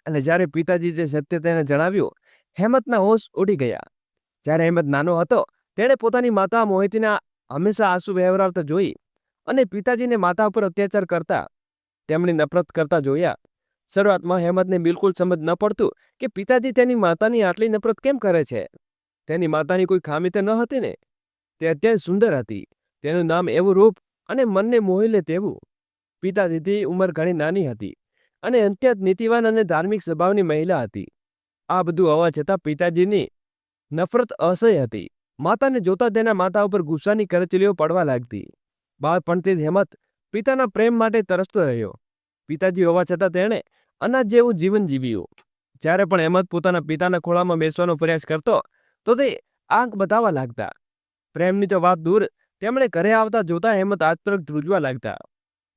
અને જ્યારે પિતાજી જે સત્ય તેને જણાવ્યું, હેમંતના હોશ ઉડી ગયા. જ્યારે હેમંત નાનો હતો, તેણે પોતાની માતા મોહિતીના હંમેશા આંસુ વહેવરાવતા જોઈ અને પિતાજીને માતા ઉપર અત્યાચાર કરતા, તેમની નફરત કરતા જોયા. શરૂઆતમાં હેમંતને બિલકુલ સમજ ન પડતું કે પિતાજી તેની માતાની આટલી નફરત કેમ કરે છે. તેની માતાની કોઈ ખામી તો ન હતી ને? તે અત્યંત સુંદર હતી. તેનું નામ એવું રૂપ અને મનને મોહી લે તેવું. પિતાજીથી ઉંમર ઘણી નાની હતી અને અત્યંત નીતિવાન અને ધાર્મિક સ્વભાવની મહિલા હતી. આ બધું હોવા છતાં પિતાજીની નફરત અસહ્ય હતી. માતાને જોતા તેના માથા ઉપર ગુસ્સાની કરચલીઓ પડવા લાગતી. બાળપણથી જ હેમંત પિતાના પ્રેમ માટે તરસતો રહ્યો. પિતાજી હોવા છતાં તેણે અનાજ જેવું જીવન જીવ્યું. જ્યારે પણ હેમંત પોતાના પિતાના ખોળામાં બેસવાનો પ્રયાસ કરતો, તો તે આંખ બતાવવા લાગતા. પ્રેમની તો વાત દૂર, તેમણે ઘરે આવતા જોતા હેમંત આત્રક ધ્રુજવા લાગતા.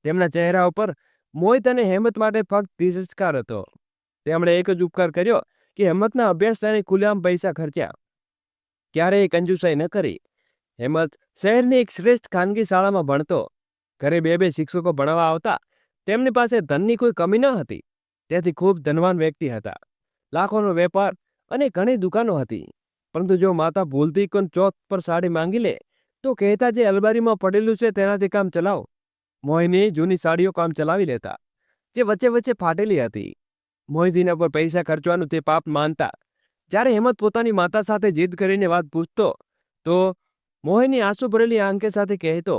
તેમના ચહેરા ઉપર મોહિત અને હેમંત માટે ફક્ત તિરસ્કાર હતો. તેમણે એક જ ઉપકાર કર્યો કે હેમંતના અભ્યાસ તેને ખુલ્લેઆમ પૈસા ખર્ચ્યા, ક્યારેય કંજૂસાઈ ન કરી. હેમંત શહેરની એક શ્રેષ્ઠ ખાનગી શાળામાં ભણતો. ઘરે બે શિક્ષકો ભણાવવા આવતા. તેમની પાસે ધનની કોઈ કમી ન હતી, તેથી ખૂબ ધનવાન વ્યક્તિ હતા. લાખોનો વેપાર અને ઘણી દુકાનો હતી. પરંતુ જો માતા ભૂલથી કોઈ ચોથ પર સાડી માંગી લે, તો કહેતા જે અલમારીમાં પડેલું છે તેનાથી કામ ચલાવો. મોહિની જૂની સાડીઓ કામ ચલાવી લેતા, જે વચ્ચે વચ્ચે ફાટેલી હતી. મોહિતીના પર પૈસા ખર્ચવાનું તે પાપ માનતા. જ્યારે હેમંત પોતાની માતા સાથે જીદ કરીને વાત પૂછતો, તો મોહિની આંસુ ભરેલી આંખે સાથે કહેતો,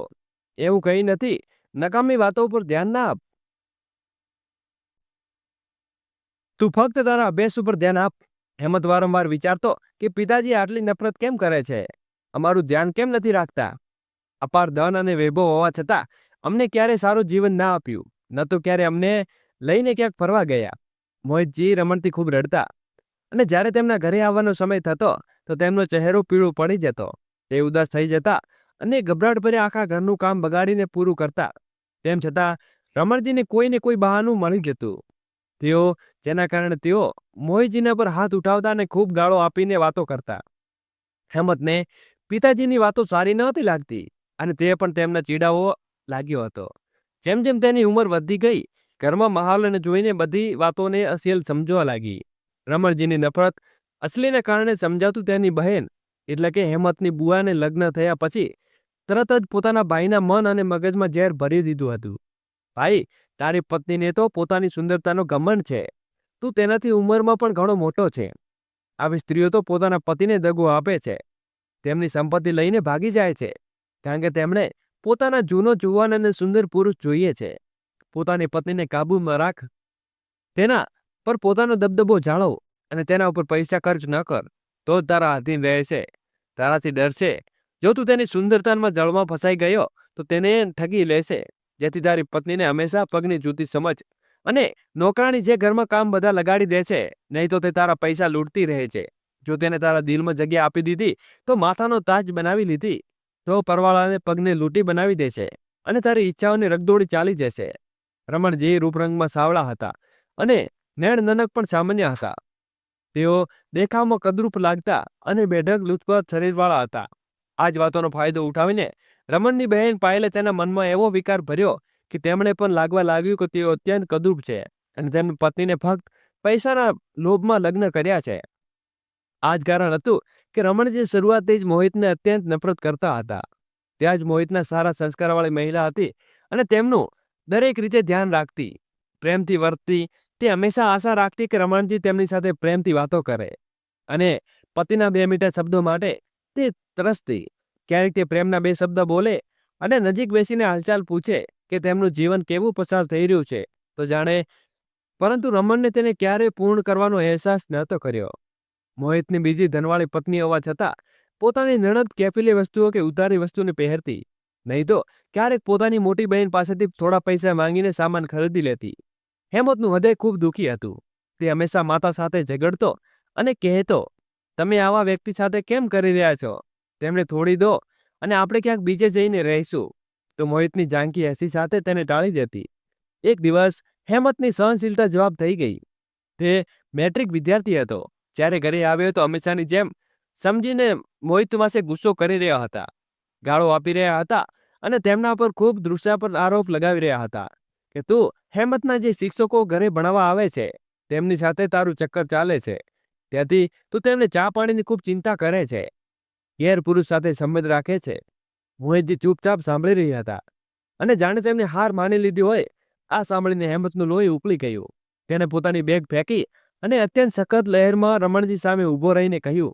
એવું કંઈ નથી, નકામી વાતો ઉપર ધ્યાન ના આપ. તું ફક્ત તારા અભ્યાસ ઉપર ધ્યાન આપ. હેમંત વારંવાર વિચારતો કે પિતાજી આટલી નફરત કેમ કરે છે, અમારું ધ્યાન કેમ નથી રાખતા. અપાર ધન અને વૈભવ હોવા છતાં અમને ક્યારે સારું જીવન ના આપ્યું, ન તો ક્યારે અમને લઈને ક્યાંક ફરવા ગયા. મોહિતજી રમણથી ખૂબ રડતા અને જ્યારે તેમના ઘરે આવવાનો સમય થતો, તો તેમનો ચહેરો પીળો પડી જતો. તે ઉદાસ થઈ જતા અને ગભરાટ ભરે આખા ઘરનું કામ બગાડીને પૂરું કરતા. તેમ છતાં રમણજીને કોઈને કોઈ બહાનું મળી જતું, જેના કારણે તેઓ મોહિતજીના પર હાથ ઉઠાવતા અને ખૂબ ગાળો આપીને વાતો કરતા. હેમંતને પિતાજીની વાતો સારી નહોતી લાગતી અને તે પણ તેમના ચીડાવો લાગ્યો હતો. જેમ જેમ તેની ઉંમર વધી ગઈ, ઘરમાં માહોલને જોઈને બધી વાતોને અસલ સમજવા લાગી. રમણજીની નફરત અસલીને કારણે સમજાતું તેની બહેન એટલે કે હેમંતની બુઆને લગ્ન થયા પછી તરત જ પોતાના ભાઈના મન અને મગજમાં ઝેર ભરી દીધું હતું. ભાઈ, તારી પત્નીને તો પોતાની સુંદરતાનો ઘમંડ છે. તું તેનાથી ઉંમરમાં પણ ઘણો મોટો છે. આવી સ્ત્રીઓ તો પોતાના પતિને દગો આપે છે. તેમની સંપત્તિ લઈને ભાગી જાય છે, કારણ કે તેમણે પોતાના જૂનો જુવાન અને સુંદર પુરુષ જોઈએ છે. પોતાની પત્નીને કાબૂમાં રાખ. તેના પર પોતાનો દબદબો જાળવ અને તેના ઉપર પૈસા ખર્ચ ન કર, તો જ તારા આધીન રહે છે, તારાથી ડરશે. જો તું તેની સુંદરતામાં જળમાં ફસાઈ ગયો, તો તેને ઠગી લેશે. જેથી તારી પત્નીને હંમેશા પગની જૂતી સમજ અને નોકરાણી જે ઘરમાં કામ બધા લગાડી દે છે, નહીં તો તે તારા પૈસા લૂંટતી રહે છે. જો તેને તારા દિલમાં જગ્યા આપી દીધી, તો માથાનો તાજ બનાવી લીધી, તો પરવાળાને પગને લૂંટી બનાવી દેશે અને તારી ઈચ્છાઓની રગદોડી ચાલી જશે. રમણજી રૂપરંગમાં સાવળા હતા અને નૈણ નનક પણ સામાન્ય હતા. તેઓ દેખાવમાં કદરૂપ લાગતા અને બેઢક લૂંટપટ શરીરવાળા હતા. આ જ વાતોનો ફાયદો ઉઠાવીને રમણની બહેન પાયલે તેના મનમાં એવો વિકાર ભર્યો કે તેમણે પણ લાગવા લાગ્યું કે તેઓ અત્યંત કદરૂપ છે અને તેમની પત્નીને ફક્ત પૈસાના લોભમાં લગ્ન કર્યા છે. આ જ કારણ હતું કે રમણજી શરૂઆતથી જ મોહિતને અત્યંત નફરત કરતા હતા. ત્યાં જ મોહિતના સારા સંસ્કારવાળી મહિલા હતી અને તેમનું દરેક રીતે ધ્યાન રાખતી, પ્રેમથી વર્તતી. તે હંમેશા આશા રાખતી કે રમણજી તેમની સાથે પ્રેમથી વાતો કરે અને પતિના 2 મીઠા શબ્દો માટે તે તરસતી. ક્યારેક તે પ્રેમના 2 શબ્દ બોલે અને નજીક બેસીને હાલચાલ પૂછે કે તેમનું જીવન કેવું પસાર થઈ રહ્યું છે, તો જાણે. પરંતુ રમણને તેને ક્યારેય પૂર્ણ કરવાનો અહેસાસ નહોતો કર્યો. મોહિતની બીજી ધનવાળી પત્ની હોવા છતાં પોતાની નણંદ કેફીલી વસ્તુઓ કે ઉધારી વસ્તુને પહેરતી, નહીં તો ક્યારેક પોતાની મોટી બહેન પાસેથી થોડા પૈસા માંગીને સામાન ખરીદી લેતી. હેમંતનું હૃદય ખૂબ દુઃખી હતું. તે હંમેશા માતા સાથે ઝઘડતો અને કહેતો, તમે આવા વ્યક્તિ સાથે કેમ કરી રહ્યા છો? તેમને થોડી દો અને આપણે ક્યાંક બીજે જઈને રહીશું. તો મોહિતની જાનકી હસી સાથે તેને ટાળી દેતી. એક દિવસ હેમંતની સહનશીલતા જવાબ થઈ ગઈ. તે મેટ્રિક વિદ્યાર્થી હતો. જ્યારે ઘરે આવ્યો તો હંમેશાની જેમ સમજીને મોહિત પાસે ગુસ્સો કરી રહ્યા હતા, ગાળો આપી રહ્યા હતા અને તેમના પર ખૂબ દૃષ્ટાપર આરોપ લગાવી રહ્યા હતા કે તું હેમંતના જે શિક્ષકો ઘરે ભણાવવા આવે છે તેમની સાથે તારું ચક્કર ચાલે છે, ત્યાંથી તું તેમને ચા પાણીની ખૂબ ચિંતા કરે છે, ગેર પુરુષ સાથે સંબંધ રાખે છે. મોહિતજી ચૂપચાપ સાંભળી રહ્યા હતા અને જાણે તેમને હાર માની લીધી હોય. આ સાંભળીને હેમંતનું લોહી ઉકળી ગયું. તેણે પોતાની બેગ ફેંકી અને અત્યંત સખત લહેરમાં રમણજી સામે ઊભો રહીને કહ્યું,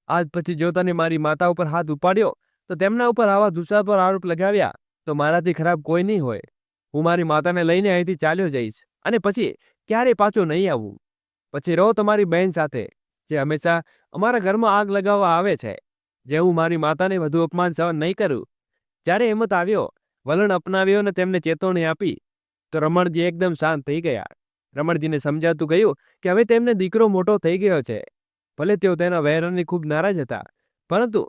આજ પછી જો તને મારી માતા ઉપર હાથ ઉપાડ્યો તો તેમના ઉપર આવા દુષ્કર્મ પર આરોપ લગાવ્યા તો મારાથી ખરાબ કોઈ નહીં હોય. હું મારી માતાને લઈને અહીંથી ચાલ્યો જઈશ અને પછી ક્યારેય પાછો નહીં આવું. પછી રહો તમારી બહેન સાથે, જે હંમેશા અમારા ઘરમાં આગ લગાવવા આવે છે. જે હું મારી માતાને વધુ અપમાન સહન નહીં કરું. જ્યારે હેમંત આવ્યો, વલણ અપનાવ્યો અને તેમને ચેતવણી આપી તો રમણજી એકદમ શાંત થઈ ગયા. રમણજીને સમજાતું ગયું કે હવે તેમને દીકરો મોટો થઈ ગયો છે. ભલે તેઓ તેના વહેરણની ખૂબ નારાજ હતા, પરંતુ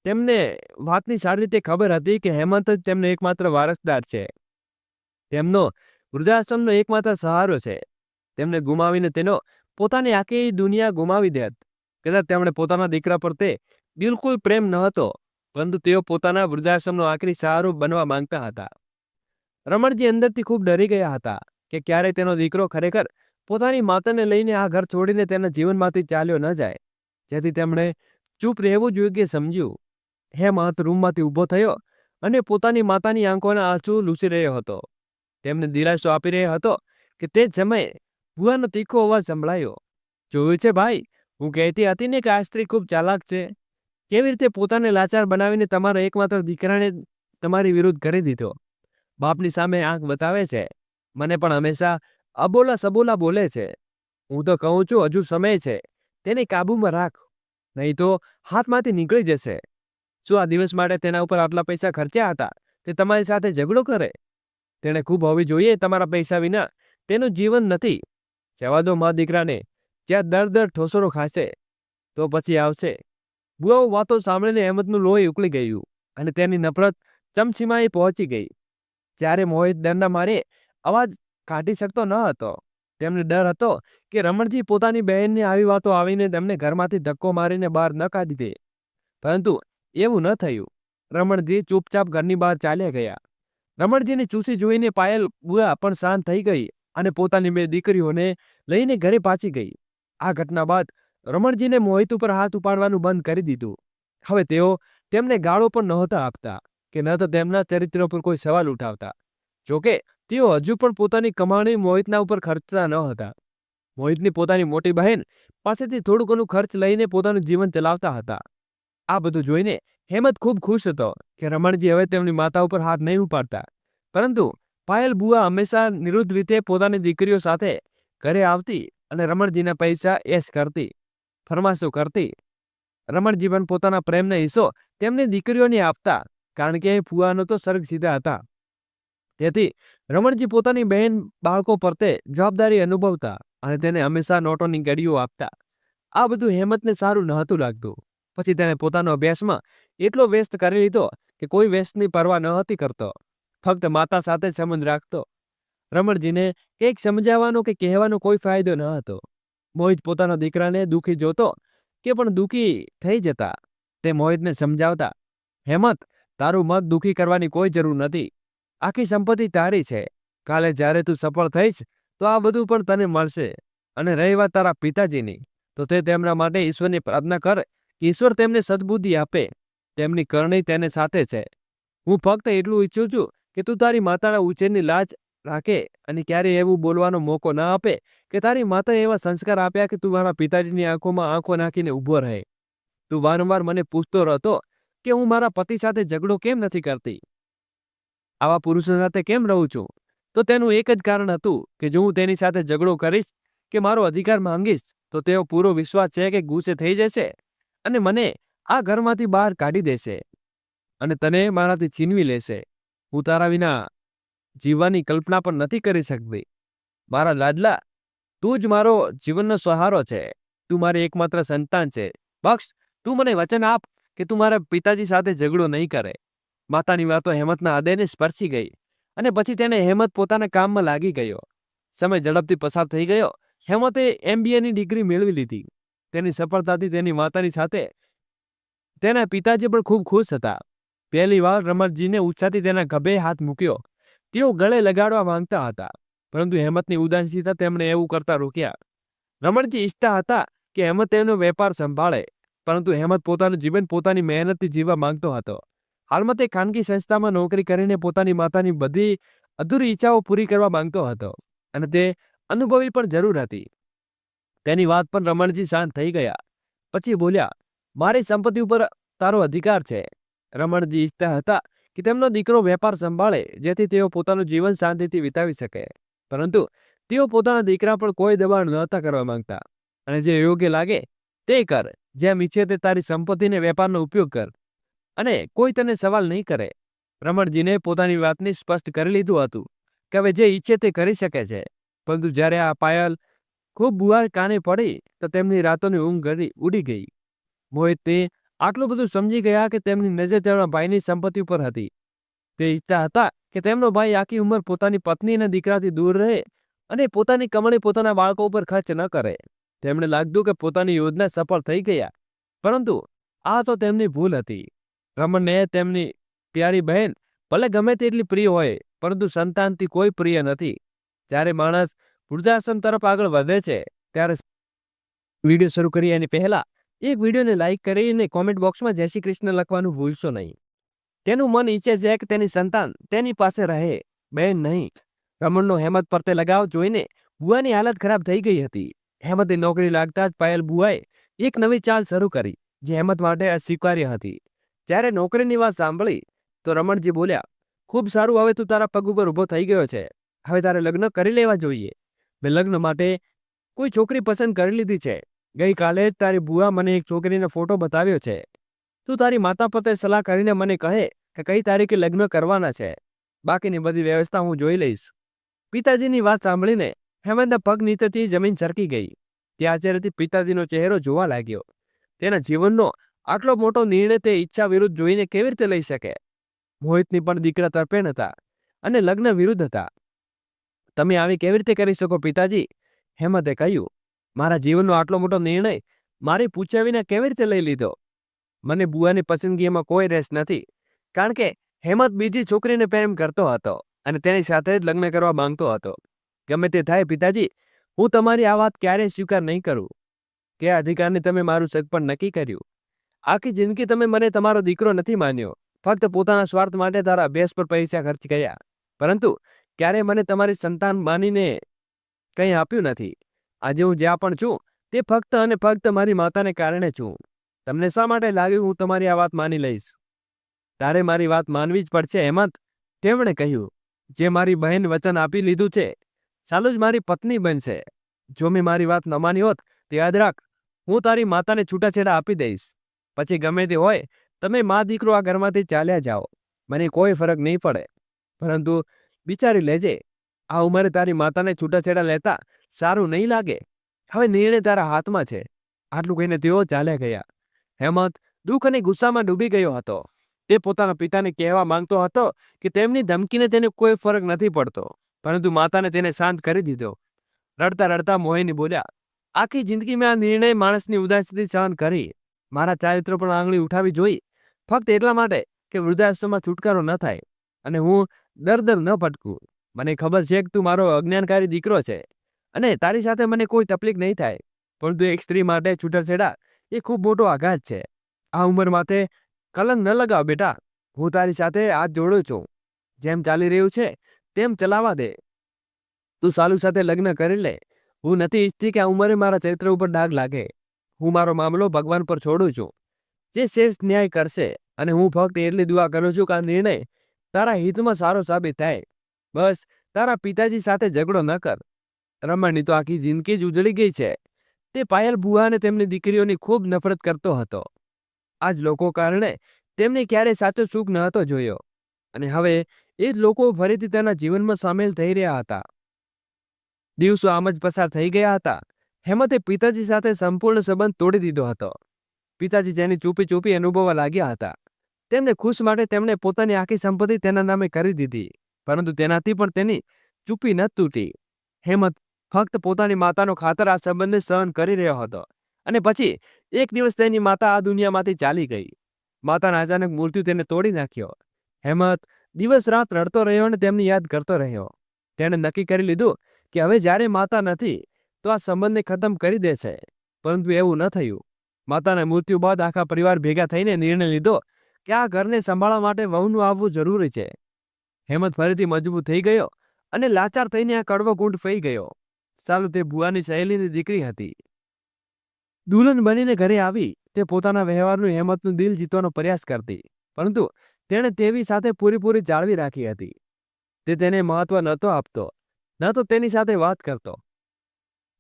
તેમને વાતની સારી રીતે ખબર હતી કે હેમંત જ તેમનો એકમાત્ર વારસદાર છે. તેમનો વૃદ્ધાશ્રમનો એકમાત્ર સહારો છે. તેમને ગુમાવીને તેનો પોતાની આખી દુનિયા ગુમાવી દેત. કદાચ તેમણે પોતાના દીકરા પર તે બિલકુલ પ્રેમ ન હતો, પરંતુ તેઓ પોતાના વૃદ્ધાશ્રમનો આખરી સહારો બનવા માંગતા હતા. રમણજી અંદરથી ખૂબ ડરી ગયા હતા કે ક્યારેય તેનો દીકરો ખરેખર પોતાની માતાને લઈને આ ઘર છોડીને તેના જીવનમાંથી ચાલ્યો ન જાય. જેથી તેમણે ચૂપ રહેવું યોગ્ય સમજ્યું. હેમંત રૂમમાંથી ઊભો થયો અને પોતાની માતાની આંખોના આંસુ લૂછી રહ્યો હતો. તેમને દિલાસો આપી રહ્યો હતો કે તે જ સમયે ભુવાનો તીખો અવાજ સંભળાયો. જોયું છે ભાઈ, હું કહેતી હતી ને કે આ સ્ત્રી ખૂબ ચાલાક છે. કેવી રીતે પોતાને લાચાર બનાવીને તમારા એકમાત્ર દીકરાને તમારી વિરુદ્ધ કરી દીધો. બાપની સામે આંખ બતાવે છે. મને પણ હંમેશા અબોલા સબોલા બોલે છે. હું તો કહું છું હજુ સમય છે, તેને કાબૂમાં રાખ, નહીં તો હાથમાંથી નીકળી જશે. શું આ દિવસ માટે તેના ઉપર આટલા પૈસા ખર્ચ્યા હતા તે તમારી સાથે ઝઘડો કરે? તેણે ખૂબ હોવી જોઈએ તમારા પૈસા વિના તેનું જીવન નથી. જવા દો મા દીકરાને. જ્યાં દર ઠોસરો ખાશે તો પછી આવશે. બુઆઓ વાતો સાંભળીને હેમંતનું લોહી ઉકળી ગયું અને તેની નફરત ચમસીમાએ પહોંચી ગઈ. ત્યારે મોહિત ડરના મારે અવાજ કાઢી શકતો ન હતો. તેમને ડર હતો કે રમણજી પોતાની બહેનને આવી વાતો આવીને તેમને ઘરમાંથી ધક્કો મારીને બહાર ન કાઢી દે. પરંતુ એવું ન થયું. રમણજી ચૂપચાપ ઘરની બહાર ચાલ્યા ગયા. રમણજીને ચૂસી જોઈને પાયલ બુઆ પણ શાંત થઈ ગઈ અને પોતાની બે દીકરીઓને લઈને ઘરે પાછી ગઈ. આ ઘટના બાદ રમણજીને મોહિત ઉપર હાથ ઉપાડવાનું બંધ કરી દીધું. હવે તેઓ તેમને ગાળો પણ નહોતા આપતા કે ન તો તેમના ચરિત્ર પર કોઈ સવાલ ઉઠાવતા. જોકે તેઓ હજુ પણ પોતાની કમાણી મોહિતના ઉપર ખર્ચતા ન હતા. મોહિતની પોતાની મોટી બહેન પાસેથી થોડું ઘણું ખર્ચ લઈને પોતાનું જીવન ચલાવતા હતા. આ બધું જોઈને હેમંત ખૂબ ખુશ હતો કે રમણજી હવે તેમની માતા ઉપર હાથ નહીં ઉપાડતા. પરંતુ પાયલ બુઆ હંમેશા નિરુદ્ધ રીતે પોતાની દીકરીઓ સાથે ઘરે આવતી અને રમણજીના પૈસા એશ કરતી, ફરમાશો કરતી. રમણજી પણ પોતાના પ્રેમનો હિસ્સો તેમની દીકરીઓને આપતા, કારણ કે ફુવાનો તો સર્ગ સીધા હતા. તેથી રમણજી પોતાની બહેન બાળકો પ્રત્યે જવાબદારી અનુભવતા અને તેને હંમેશા નોટોની ગડીઓ આપતા. આ બધું હેમંતને સારું નહોતું લાગતું. પછી તેણે પોતાનો અભ્યાસમાં એટલો વ્યસ્ત કરી લીધો કે કોઈ વ્યસ્તની પરવા ન હતી કરતો. ફક્ત માતા સાથે સંબંધ રાખતો. રમણજીને કંઈક સમજાવવાનો કે કહેવાનો કોઈ ફાયદો ન હતો. મોહિત પોતાના દીકરાને દુઃખી જોતો કે પણ દુઃખી થઈ જતા. તે મોહિતને સમજાવતા, હેમંત, તારું મત દુઃખી કરવાની કોઈ જરૂર નથી. આખી સંપત્તિ તારી છે. કાલે જ્યારે તું સફળ થઈશ તો આ બધું પણ તને મળશે. અને રહી વાત તારા પિતાજીની, તો તે તેમના માટે ઈશ્વરની પ્રાર્થના કર કે ઈશ્વર તેમને સદબુદ્ધિ આપે. તેમની કરણી તેને સાથે છે. હું ફક્ત એટલું ઈચ્છું છું કે તું તારી માતાના ઉછેરની લાજ રાખે અને ક્યારેય એવું બોલવાનો મોકો ન આપે કે તારી માતાએ એવા સંસ્કાર આપ્યા કે તું મારા પિતાજીની આંખોમાં આંખો નાખીને ઊભો રહે. તું વારંવાર મને પૂછતો રહેતો કે હું મારા પતિ સાથે ઝઘડો કેમ નથી કરતી, આવા પુરુષો સાથે કેમ રહું છું. તો તેનું એક જ કારણ હતું કે જો હું તેની સાથે ઝઘડો કરીશ કે મારો અધિકાર માંગીશ તો તેઓ પૂરો વિશ્વાસ છે કે ગુસ્સે થઈ જશે અને મને આ ઘરમાંથી બહાર કાઢી દેશે અને તને મારાથી છીનવી લેશે. હું તારા વિના જીવવાની કલ્પના પણ નથી કરી શકતી. મારા લાડલા, તું જ મારો જીવનનો સહારો છે. તું મારી એકમાત્ર સંતાન છે. બક્ષ, તું મને વચન આપ કે તું મારા પિતાજી સાથે ઝઘડો નહીં કરે. માતાની વાતો હેમંતના હૃદયને સ્પર્શી ગઈ અને પછી તેને હેમંત પોતાના કામમાં લાગી ગયો. સમય ઝડપથી પસાર થઈ ગયો. હેમંતે MBAની ડિગ્રી મેળવી લીધી. તેની સફળતાથી તેની માતાની સાથે તેના પિતાજી પણ ખૂબ ખુશ હતા. પહેલી વાર રમણજીને ઉત્સાહથી તેના ખભે હાથ મૂક્યો. તેઓ ગળે લગાડવા માંગતા હતા, પરંતુ હેમંતની ઉદાસીનતા તેમણે એવું કરતા રોક્યા. રમણજી ઈચ્છતા હતા કે હેમંત તેનો વેપાર સંભાળે, પરંતુ હેમંત પોતાનું જીવન પોતાની મહેનતથી જીવવા માંગતો હતો. હાલમાં તે ખાનગી સંસ્થામાં નોકરી કરીને પોતાની માતાની બધી અધૂરી ઈચ્છાઓ પૂરી કરવા માંગતો હતો, અને તે અનુભવી પણ જરૂર હતી. તેની વાત પર રમણજી શાંત થઈ ગયા. પછી બોલ્યા, મારી સંપત્તિ ઉપર તારો અધિકાર છે. રમણજી ઈચ્છતા હતા કે તેમનો દીકરો વેપાર સંભાળે, જેથી તેઓ પોતાનું જીવન શાંતિથી વિતાવી શકે, પરંતુ તેઓ પોતાના દીકરા પર કોઈ દબાણ નહોતા કરવા માંગતા. અને જે યોગ્ય લાગે તે કર, જેમ ઈચ્છે તે તારી સંપત્તિને વેપારનો ઉપયોગ કર, અને કોઈ તને સવાલ નહીં કરે. રમણજીને પોતાની વાતને સ્પષ્ટ કરી લીધું હતું કે હવે જે ઈચ્છે તે કરી શકે છે, પરંતુ જ્યારે આ પાયલ ખૂબ બુઆ કાને પડી તો તેમની રાતોની ઊંઘ ઉડી ગઈ. મોહિત તે આટલું બધું સમજી ગયા કે તેમની નજર તેમના ભાઈની સંપત્તિ ઉપર હતી. તે ઈચ્છતા હતા કે તેમનો ભાઈ આખી ઉંમર પોતાની પત્ની અને દીકરાથી દૂર રહે અને પોતાની કમાણી પોતાના બાળકો ઉપર ખર્ચ ન કરે. તેમને લાગતું કે પોતાની યોજના સફળ થઈ ગયા, પરંતુ આ તો તેમની ભૂલ હતી. રમણને તેમની પ્યારી બહેન ભલે ગમે તેટલી પ્રિય હોય, પરંતુ સંતાનથી કોઈ પ્રિય નથી. જ્યારે માણસ વૃદ્ધાશ્રમ તરફ આગળ વધે છે ત્યારે વિડીયો શરૂ કરીએ એની પહેલા એક વિડીયોને લાઇક કરીને કોમેન્ટ બોક્સમાં જય શ્રી કૃષ્ણ લખવાનું ભૂલશો નહીં. તેનું મન ઈચ્છે છે કે તેની સંતાન તેની પાસે રહે, બહેન નહીં. રમણનો હેમંત પર તે લગાવ જોઈને બુઆની હાલત ખરાબ થઈ ગઈ હતી. હેમંતની નોકરી લાગતા જ પાયલ બુઆએ એક નવી ચાલ શરૂ કરી, જે હેમંત માટે અસ્વીકાર્ય હતી. જ્યારે નોકરીની વાત સાંભળી તો રમણજી બોલ્યા, ખૂબ સારું, હવે તું તારા પગ ઉપર ઊભો થઈ ગયો છે. હવે તારે લગ્ન કરી લેવા જોઈએ. મેં લગ્ન માટે કોઈ છોકરી પસંદ કરી લીધી છે. ગઈકાલે જ તારી બુઆ મને એક છોકરીનો ફોટો બતાવ્યો છે. તું તારી માતા પર સલાહ કરીને મને કહે કે કઈ તારીખે લગ્ન કરવાના છે. બાકીની બધી વ્યવસ્થા હું જોઈ લઈશ. પિતાજીની વાત સાંભળીને હેમંતના પગ નીચેથી જમીન સરકી ગઈ. તે આશ્ચર્યથી પિતાજીનો ચહેરો જોવા લાગ્યો. તેના જીવનનો આટલો મોટો નિર્ણય તે ઈચ્છા વિરુદ્ધ જોઈને કેવી રીતે લઈ શકે? મોહિતની પણ દીકરા તરફેણ હતા અને લગ્ન વિરુદ્ધ હતા. તમે આવી કેવી રીતે કરી શકો પિતાજી? હેમંતે કહ્યું, મારા જીવનનો આટલો મોટો નિર્ણય મારી પૂછ્યા વિના કેવી રીતે લઈ લીધો? મને બુઆની પસંદગીમાં કોઈ રસ નથી, કારણ કે હેમંત બીજી છોકરીને પ્રેમ કરતો હતો અને તેની સાથે જ લગ્ન કરવા માંગતો હતો. ગમે તે થાય પિતાજી, હું તમારી આ વાત ક્યારેય સ્વીકાર નહીં કરું. કે અધિકારને તમે મારું સગપણ નક્કી કર્યું. આખી જિંદગી તમે મને તમારો દીકરો નથી માન્યો. ફક્ત પોતાના સ્વાર્થ માટે તારા અભ્યાસ પર પૈસા ખર્ચ કર્યા, પરંતુ ક્યારેય મને તમારી સંતાન માનીને કંઈ આપ્યું નથી. આજે હું જ્યાં પણ છું તે ફક્ત અને ફક્ત મારી માતાને કારણે છું. તમને શા માટે લાગ્યું હું તમારી આ વાત માની લઈશ? તારે મારી વાત માનવી જ પડશે હેમંત, તેમણે કહ્યું. જે મારી બહેન વચન આપી લીધું છે, ચાલુ જ મારી પત્ની બનશે. જો મેં મારી વાત ન માની હોત તો યાદ રાખ, હું તારી માતાને છૂટાછેડા આપી દઈશ. પછી ગમે તે હોય, તમે મા દીકરો આ ઘરમાંથી ચાલ્યા જાઓ, મને કોઈ ફરક નહીં પડે. પરંતુ વિચારી લેજે, આ ઉંમરે તારી માતાને છૂટાછેડા લેતા સારું નહીં લાગે. હવે નિર્ણય તારા હાથમાં છે. આટલું કહીને તેઓ ચાલ્યા ગયા. હેમંત દુઃખ અને ગુસ્સામાં ડૂબી ગયો હતો. તે પોતાના પિતાને કહેવા માંગતો હતો કે તેમની ધમકીને તેને કોઈ ફરક નથી પડતો, પરંતુ માતાને તેને શાંત કરી દીધો. રડતા રડતા મોહિની બોલ્યા, આખી જિંદગી મેં આ નિર્ણય માણસની ઉદાસીથી સહન કરી. મારા ચારિત્ર પર આંગળી ઉઠાવી જોઈ, ફક્ત એટલા માટે કે વૃદ્ધાશ્રમમાં છુટકારો ન થાય અને હું દર ન ભટકું. મને ખબર છે કે તું મારો અજ્ઞાનકારી દીકરો છે અને તારી સાથે મને કોઈ તકલીફ નહીં થાય, પરંતુ એક સ્ત્રી માટે છૂટાછેડા એ ખૂબ મોટો આઘાત છે. આ ઉંમર માટે કલંક ન લગાવ બેટા. હું તારી સાથે હાથ જોડું છું. જેમ ચાલી રહ્યું છે તેમ ચલાવવા દે. તું સાલુ સાથે લગ્ન કરી લે. હું નથી ઈચ્છતી કે આ ઉંમરે મારા ચરિત્ર ઉપર ડાઘ લાગે. હું મારો મામલો ભગવાન પર છોડું છું, જે શ્રેષ્ઠ ન્યાય કરશે. અને હું ફક્ત એટલી દુઆ કરું છું કે આ નિર્ણય તારા હિતમાં સારો સાબિત થાય. બસ તારા પિતાજી સાથે ઝઘડો ન કર. રમણની તો આખી જિંદગી જ ઉજળી ગઈ છે. તે પાયલ બુઆ અને તેમની દીકરીઓની ખૂબ નફરત કરતો હતો. આજ લોકો કારણે તેમને ક્યારેય સાચો સુખ ન હતો જોયો, અને હવે એ જ લોકો ફરીથી તેના જીવનમાં સામેલ થઈ રહ્યા હતા. દિવસો આમ જ પસાર થઈ ગયા હતા. હેમંતે પિતાજી સાથે સંપૂર્ણ સંબંધ તોડી દીધો હતો. પિતાજી જેની ચૂપી ચૂપી અનુભવવા લાગ્યા હતા. તેમને ખુશ માટે તેમણે પોતાની આખી સંપત્તિ તેના નામે કરી દીધી, પરંતુ તેનાથી પણ તેની ચૂપી ન તૂટી. હેમંત ફક્ત પોતાની માતાનો ખાતર આ સંબંધને સહન કરી રહ્યો હતો. અને પછી એક દિવસ તેની માતા આ દુનિયામાંથી ચાલી ગઈ. માતાના અચાનક મૃત્યુ તેને તોડી નાખ્યો. હેમંત દિવસ રાત રડતો રહ્યો અને તેમની યાદ કરતો રહ્યો. તેણે નક્કી કરી લીધું કે હવે જ્યારે માતા નથી તો આ સંબંધને ખતમ કરી દેશે, પરંતુ એવું ન થયું. માતાના મૃત્યુ બાદ આખા પરિવાર ભેગા થઈને નિર્ણય લીધો કે આ ઘરને સંભાળવા માટે વહુનું આવવું જરૂરી છે. હેમંત ફરીથી મજબૂત થઈ ગયો અને લાચાર થઈને આ કડવો ઘૂંટ ફઈ ગયો. સાલું તે ભુવાની સહેલીની દીકરી હતી. દુલ્હન બનીને ઘરે આવી તે પોતાના વ્યવહારનું હેમંતનું દિલ જીતવાનો પ્રયાસ કરતી, પરંતુ તેણે તેવી સાથે પૂરેપૂરી જાળવી રાખી હતી. તે તેને મહત્વ નહોતો આપતો, ન તો તેની સાથે વાત કરતો.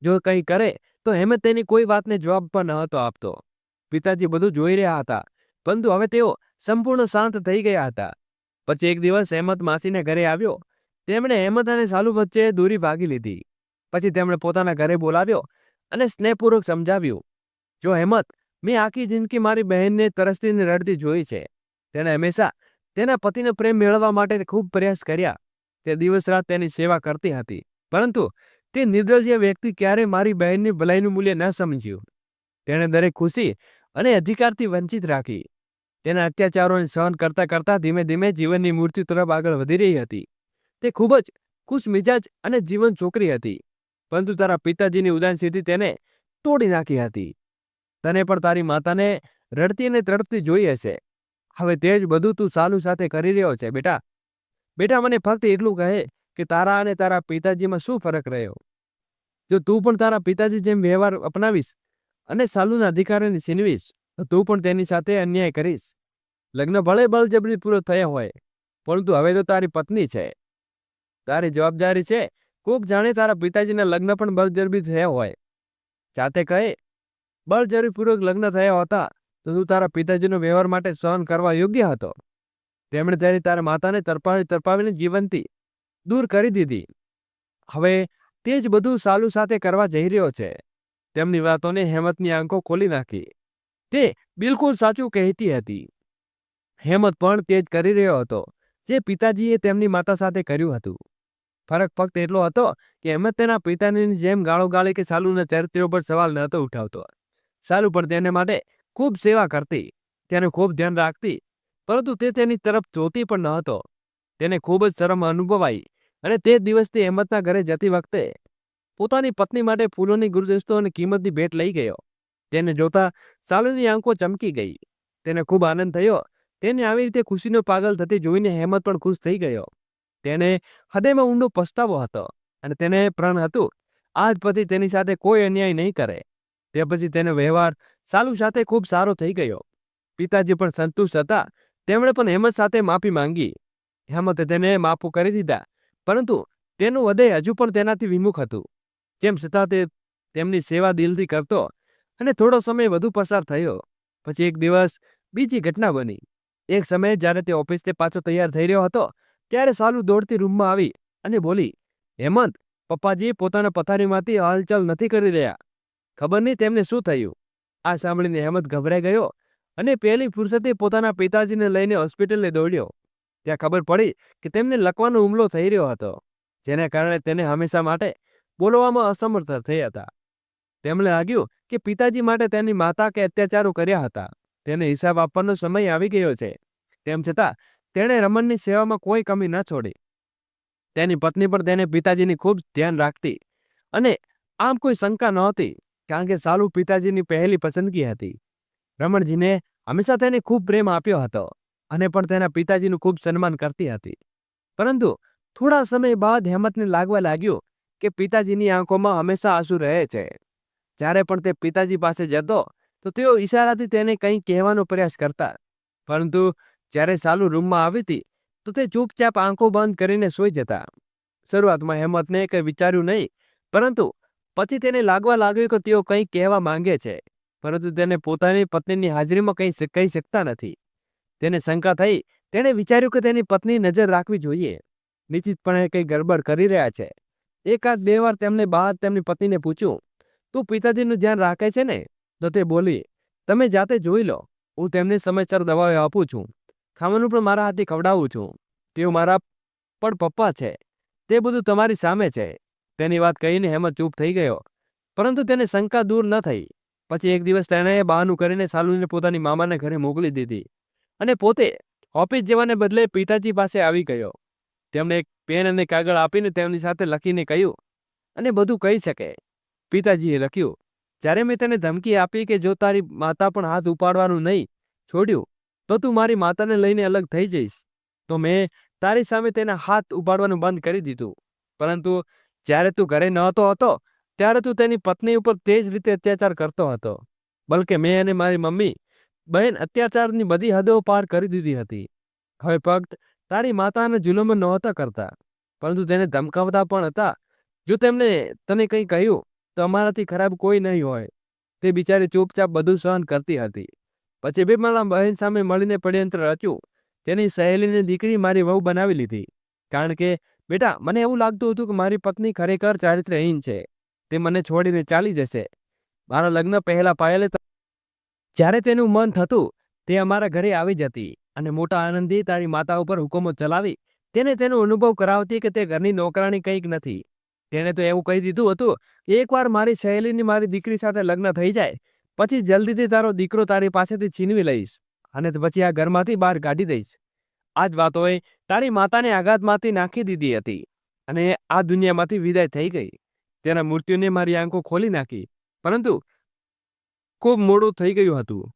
જો કંઈ કરે તો હેમંત તેની કોઈ વાતને જવાબ પણ નહોતો આપતો. પિતાજી બધું જોઈ રહ્યા હતા, પરંતુ હવે તેઓ સંપૂર્ણ શાંત થઈ ગયા હતા. પછી એક દિવસ હેમંત માસીને ઘરે આવ્યો. તેમણે હેમંત અને સાલુ વચ્ચે દૂરી ભાગી લીધી. પછી તેમણે પોતાના ઘરે બોલાવ્યો અને સ્નેહપૂર્વક સમજાવ્યું, જો હેમંત, મેં આખી જિંદગી મારી બહેનને તરસતીને રડતી જોઈ છે. તેણે હંમેશા તેના પતિનો પ્રેમ મેળવવા માટે ખૂબ પ્રયાસ કર્યા. તે દિવસ રાત તેની સેવા કરતી હતી, પરંતુ તે નિર્દય વ્યક્તિ ક્યારેય મારી બહેનની ભલાઈનું મૂલ્ય ન સમજ્યું. તેણે દરેક ખુશી અને અધિકારથી વંચિત રાખી. તેના અત્યાચારોને સહન કરતા કરતા ધીમે ધીમે જીવનની મૃત્યુ તરફ આગળ વધી રહી હતી. તે ખૂબ જ ખુશ મિજાજ અને જીવન છોકરી હતી, પરંતુ તારા પિતાજીની ઉદાસીથી તેને તોડી નાખી હતી. તને પણ તારી માતાને રડતી અને તડપતી જોઈ હશે. હવે તે જ બધું તું સાલુ સાથે કરી રહ્યો છે. બેટા, મને ફક્ત એટલું કહે કે તારા અને તારા પિતાજીમાં શું ફરક રહ્યો? જો તું પણ તારા પિતાજી જેમ વ્યવહાર અપનાવીશ અને સાલુના અધિકારોને છીનવીશ તો તું પણ તેની સાથે અન્યાય કરીશ. લગ્ન ભલે બળજબરીપૂર્વક થયા હોય, પરંતુ હવે તો તારી પત્ની છે. તારી જવાબદારી છે કોક જાણે તારા પિતાજીના લગ્ન પણ બળજબરી થયા હોય. જાતે કહે, બળજબરીપૂર્વક લગ્ન થયા હતા તો તું તારા પિતાજીનો વ્યવહાર માટે સહન કરવા યોગ્ય હતો. તેમણે તારા માતાને તરપાવીને જીવનથી દૂર કરી દીધી. હવે તે જ બધું સાલુ સાથે કરવા જઈ રહ્યો છે. તેમની વાતોને હેમંતની આંખો ખોલી નાખી. તે બિલકુલ સાચું કહેતી હતી. હેમંત પણ તે જ કરી રહ્યો હતો જે પિતાજીએ તેમની માતા સાથે કર્યું હતું. ફરક ફક્ત એટલો હતો કે હેમંત તેના પિતાની જેમ ગાળો ગાળી કે સાલુના ચરિત્રો પર સવાલ નહોતો ઉઠાવતો. સાલુ પણ તેને માટે ખૂબ સેવા કરતી, તેનું ખૂબ ધ્યાન રાખતી, પરંતુ તે તેની તરફ જોતી પણ નહોતો. તેને ખૂબ જ શરમ અનુભવાઈ અને તે દિવસથી હેમંતના ઘરે જતી વખતે પોતાની પત્ની માટે ફૂલોની ગુલદસ્તો અને કિંમતની ભેટ લઈ ગયો. તેને જોતા સાલુની આંખો ચમકી ગઈ. તેને ખૂબ આનંદ થયો. તેને આવી રીતે ખુશીનો પાગલ થતી જોઈને હેમંત પણ ખુશ થઈ ગયો. તેને હૃદયમાં ઊંડો પસ્તાવો હતો અને તેને પ્રણ હતું આજ પછી તેની સાથે કોઈ અન્યાય નહીં કરે. તે પછી તેનો વ્યવહાર સાલુ સાથે ખૂબ સારો થઈ ગયો. પિતાજી પણ સંતુષ્ટ હતા. તેમણે પણ હેમંત સાથે માફી માંગી. હેમંતે તેને માફ કરી દીધા, પરંતુ તેનું હૃદય હજુ પણ તેનાથી વિમુખ હતું. તેમ છતાં તે તેમની સેવા દિલથી કરતો અને થોડો સમય વધુ પસાર થયો. પછી એક દિવસ બીજી ઘટના બની. એક સમયે જ્યારે તે ઓફિસથી પાછો તૈયાર થઈ રહ્યો હતો ત્યારે સાલુ દોડતી રૂમમાં આવી અને બોલી, હેમંત, પપ્પાજી પોતાના પથારીમાંથી હાલચાલ નથી કરી રહ્યા. ખબર નહીં તેમને શું થયું. આ સાંભળીને હેમંત ગભરાઈ ગયો અને પહેલી ફુરસતે પોતાના પિતાજીને લઈને હોસ્પિટલે દોડ્યો. ત્યાં ખબર પડી કે તેમને લકવાનો હુમલો થઈ રહ્યો હતો, જેને કારણે તેને હંમેશા માટે બોલવામાં અસમર્થ થયા હતા. તેમને લાગ્યું કે પિતાજી માટે તેની માતા કે અત્યાચારો કર્યા હતા. તેને હિસાબ આપવાનો સમય આવી ગયો છે. તેમ છતાં તેણે રમણની સેવામાં કોઈ કમી ન છોડી. તેની પત્ની પણ તેને પિતાજીની ખૂબ ધ્યાન રાખતી અને આમ કોઈ શંકા નહોતી, કારણ કે સાલુ પિતાજીની પહેલી પસંદગી હતી. રમણજીને હંમેશા તેને ખૂબ પ્રેમ આપ્યો હતો અને પણ તેના પિતાજીનું ખૂબ સન્માન કરતી હતી. પરંતુ થોડા સમય બાદ હેમંતને લાગવા લાગ્યું કે પિતાજીની આંખોમાં હંમેશા આંસુ રહે છે. જ્યારે પણ તે પિતાજી પાસે જતો તો તેઓ ઈશારાથી તેને કંઈ કહેવાનો પ્રયાસ કરતા, પરંતુ જ્યારે સાલુ રૂમમાં આવતી તો તે ચૂપચાપ આંખો બંધ કરીને સૂઈ જતા. શરૂઆતમાં હેમંતને કંઈ વિચાર્યું નહીં, પરંતુ પછી તેને લાગવા લાગ્યું કે તેઓ કંઈ કહેવા માંગે છે, પરંતુ તેને પોતાની પત્નીની હાજરીમાં કંઈ કહી શકતા નથી. તેને શંકા થઈ. તેણે વિચાર્યું કે તેની પત્ની નજર રાખવી જોઈએ. નિશ્ચિતપણે કંઈ ગડબડ કરી રહ્યા છે. એકાદ બે વાર તેમને બહાર તેમની પત્નીને પૂછ્યું, તું પિતાજીનું ધ્યાન રાખે છે ને? તો તે બોલી, તમે જાતે જોઈ લો. હું તેમને સમયસર દવાઓ આપું છું. ખાવાનું પણ મારા હાથથી ખવડાવું છું. તેઓ મારા પણ પપ્પા છે. તે બધું તમારી સામે છે." તેની વાત કહીને હેમંત ચૂપ થઈ ગયો. પરંતુ તેને શંકા દૂર ન થઈ. પછી એક દિવસ તેણે બહાનું કરીને શાલુને પોતાની મામાના ઘરે મોકલી દીધી અને પોતે ઓફિસ જવાને બદલે પિતાજી પાસે આવી ગયો. તેમણે એક પેન અને કાગળ આપીને તેમની સાથે લખીને કહ્યું, "અને બધું કહી શકે." પિતાજીએ લખ્યું, "જ્યારે મેં તને ધમકી આપી કે જો તારી માતા પણ હાથ ઉપાડવાનું નહીં છોડ્યું તો તું મારી માતાને લઈને અલગ થઈ જઈશ, તો મેં તારી સામે તેના હાથ ઉપાડવાનું બંધ કરી દીધું. પરંતુ જ્યારે તું ઘરે નહોતો હતો ત્યારે તું તેની પત્ની ઉપર તે જ રીતે અત્યાચાર કરતો હતો. બલકે મેં અને મારી મમ્મી બહેન અત્યાચારની બધી હદો પાર કરી દીધી હતી. હવે ફક્ત તારી માતાને જુલમ નહોતા કરતા, પરંતુ તેને ધમકાવતા પણ હતા. જો તેમને તને કંઈ કહ્યું તો અમારાથી ખરાબ કોઈ નહીં હોય." તે બિચારી ચૂપચાપ બધું સહન કરતી હતી. પછી બે મારા બહેન સામે મળીને પડયંત્ર રચ્યું. તેની સહેલીની દીકરી મારી વહુ બનાવી લીધી. કારણ કે બેટા, મને એવું લાગતું હતું કે મારી પત્ની ખરેખર ચારિત્રહીન છે. તે મને છોડીને ચાલી જશે. મારા લગ્ન પહેલા પાયલે જ્યારે તેનું મન થતું તે અમારા ઘરે આવી જતી અને મોટા આનંદથી તારી માતા ઉપર હુકમો ચલાવી તેને તેનો અનુભવ કરાવતી કે તે ઘરની નોકરાણી કંઈક નથી. તેણે તો એવું કહી દીધું હતું કે એકવાર મારી સહેલીની મારી દીકરી સાથે લગ્ન થઈ જાય પછી જલ્દીથી તારો દીકરો તારી પાસેથી છીનવી લઈશ અને પછી આ ઘરમાંથી બહાર કાઢી દઈશ. આ જ વાતોએ તારી માતાને આઘાતમાંથી નાખી દીધી હતી અને આ દુનિયામાંથી વિદાય થઈ ગઈ. તેના મૃત્યુને મારી આંખો ખોલી નાખી. પરંતુ ખૂબ મોડું થઈ ગયું હતું.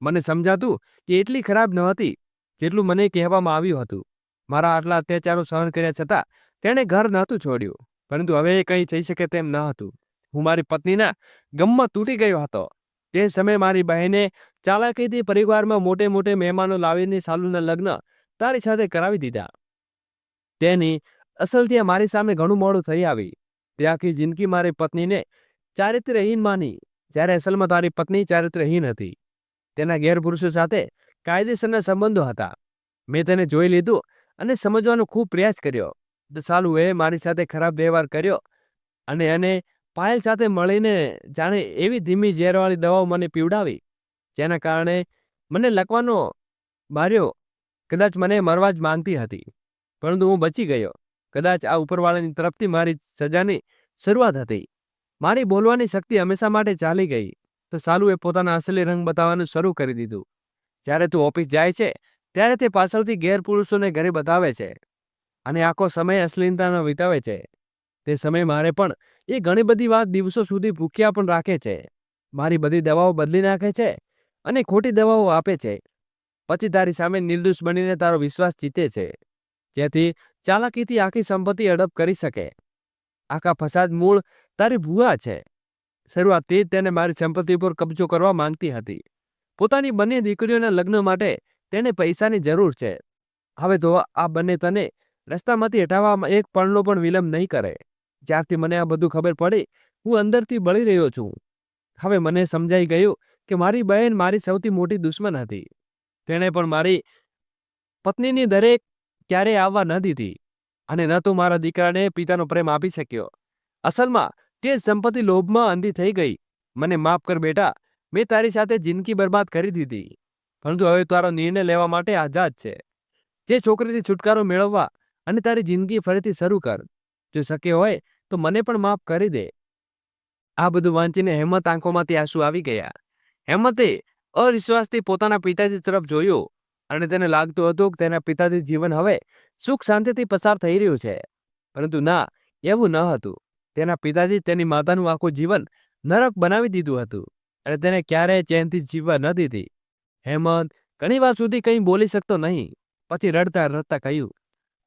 મને સમજાતું કે એટલી ખરાબ ન હતી જેટલું મને કહેવામાં આવ્યું હતું. મારા આટલા અત્યાચારો સહન કર્યા છતાં તેણે ઘર નહોતું છોડ્યું. પરંતુ હવે એ કંઈ થઈ શકે તેમ ન હતું. હું મારી પત્નીના ગમમાં તૂટી ગયો હતો. તે સમયે મારી બહેને ચાલાકીથી પરિવારમાં મોટે મોટે મહેમાનો લાવીને શાલુના લગ્ન તારી સાથે કરાવી દીધા. તેની અસલથી મારી સામે ઘણું મોડું થઈ આવી. તે આખી જિંદગી મારી પત્નીને ચારિત્રહીન માની, જ્યારે અસલમાં તારી પત્ની ચારિત્રહીન હતી. તેના ગેરપુરુષો સાથે કાયદેસરના સંબંધો હતા. મેં તેને જોઈ લીધું અને સમજવાનો ખૂબ પ્રયાસ કર્યો. તો શાલુએ મારી સાથે ખરાબ વ્યવહાર કર્યો અને પાયલ સાથે મળીને જાણે એવી ધીમી ઝેરવાળી દવાઓ મને પીવડાવી જેના કારણે મને લકવાનો માર્યો. કદાચ મને મરવા જ માંગતી હતી, પરંતુ હું બચી ગયો. કદાચ આ ઉપરવાળાની તરફથી મારી સજાની શરૂઆત હતી. મારી બોલવાની શક્તિ હંમેશા માટે ચાલી ગઈ. તો શાલુએ પોતાના અસલી રંગ બતાવવાનું શરૂ કરી દીધું. જ્યારે તું ઓફિસ જાય છે ત્યારે તે પાછળથી ગેરપુરુષોને ઘરે બતાવે છે અને આખો સમય અશ્લીલતાનો વિતાવે છે. તે સમયે મારે પણ એ ઘણી બધી વાત દિવસો સુધી ભૂખ્યા પણ રાખે છે. મારી બધી દવાઓ બદલી નાખે છે અને ખોટી દવાઓ આપે છે. પછી તારી સામે નિર્દોષ બનીને તારો વિશ્વાસ જીતે છે, જેથી ચાલાકીથી આખી સંપત્તિ હડપ કરી શકે. આખા ફસાદ મૂળ તારી ભૂઆ છે. શરૂઆતથી જ તેને મારી સંપત્તિ પર કબજો કરવા માંગતી હતી. પોતાની બંને દીકરીઓના લગ્ન માટે તેને પૈસાની જરૂર છે. હવે તો આ બંને તને રસ્તામાંથી હટાવવામાં એક પળનો પણ વિલંબ નહીં કરે. જ્યારથી મને આ બધું ખબર પડી હું અંદરથી બળી રહ્યો છું. હવે મને સમજાઈ ગયું કે મારી બહેન મારી સૌથી મોટી દુશ્મન હતી. તેણે પણ મારી પત્નીની દરેક ક્યારેય આવવા ન દીધી અને ન તો મારા દીકરાને પિતાનો પ્રેમ આપી શક્યો. અસલમાં તે સંપત્તિ લોભમાં અંધી થઈ ગઈ. મને માફ કર બેટા, મેં તારી સાથે જિંદગી બરબાદ કરી દીધી. પરંતુ હવે તારો નિર્ણય લેવા માટે આઝાદ છે. જે છોકરીથી છુટકારો મેળવવા અને તારી જિંદગી ફરીથી શરૂ કર. જો શક્ય હોય તો મને પણ માફ કરી દે." આ બધું વાંચીને હેમંત આંખોમાંથી આંસુ આવી ગયા. હેમંતે અવિશ્વાસથી પોતાના પિતાજી તરફ જોયું અને તેને લાગતું હતું કે તેના પિતાજી જીવન હવે સુખ શાંતિથી પસાર થઈ રહ્યું છે. પરંતુ ના, એવું ન હતું. તેના પિતાજી તેની માતાનું આખું જીવન નરક બનાવી દીધું હતું અને તેને ક્યારેય ચેનથી જીવવા ન દીધી. હેમંત ઘણી વાર સુધી કંઈ બોલી શકતો નહીં. પછી રડતા રડતા કહ્યું,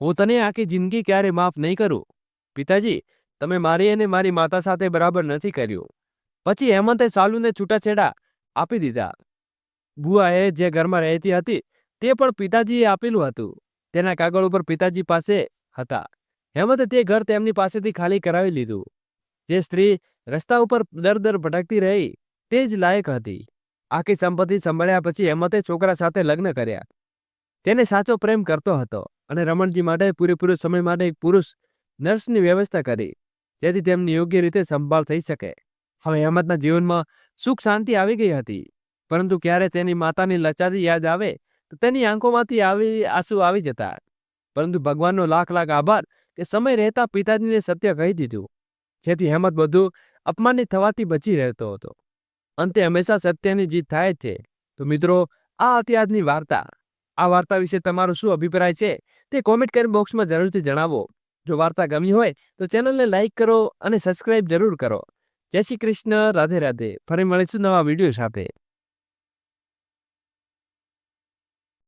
"હું તને આખી જિંદગી ક્યારે માફ નહીં કરું. પિતાજી, તમે મારી અને મારી માતા સાથે બરાબર નથી કર્યું." પછી હેમંતે શાલુને છૂટાછેડા આપી દીધા. બુઆએ જે ઘરમાં રહેતી હતી તે પણ પિતાજીએ આપેલું હતું. તેના કાગળ ઉપર પિતાજી પાસે હતા. હેમંતે તે ઘર તેમની પાસેથી ખાલી કરાવી લીધું. જે સ્ત્રી રસ્તા ઉપર દર દર ભટકતી રહી તે જ લાયક હતી. આખી સંપત્તિ સંભાળ્યા પછી હેમંતે છોકરા સાથે લગ્ન કર્યા. તેને સાચો પ્રેમ કરતો હતો અને રમણજી માટે પૂરેપૂરો સમય માટે એક પુરુષ નર્સની વ્યવસ્થા કરી, જેથી તેમની યોગ્ય રીતે સંભાળ થઈ શકે. હવે હેમંતના જીવનમાં સુખ શાંતિ આવી ગઈ હતી. પરંતુ ક્યારે તેની માતાની લચારી યાદ આવે તો તેની આંખોમાંથી આંસુ આવી જતા. પરંતુ ભગવાનનો લાખ લાખ આભાર કે સમય રહેતા પિતાજીને સત્ય કહી દીધું, જેથી હેમંત બધું અપમાનિત થવાથી બચી રહેતો હતો. અંતે હંમેશા સત્યની જીત થાય છે. તો મિત્રો, આ હતી આજની વાર્તા. આ વાર્તા વિશે તમારો શું અભિપ્રાય છે તે કોમેન્ટ કરી બોક્સમાં જરૂરથી જણાવો. જો વાર્તા ગમી હોય તો ચેનલને લાઈક કરો અને સબસ્ક્રાઇબ જરૂર કરો. જય શ્રી કૃષ્ણ. રાધે રાધે. ફરી મળીશું નવા વિડીયો સાથે.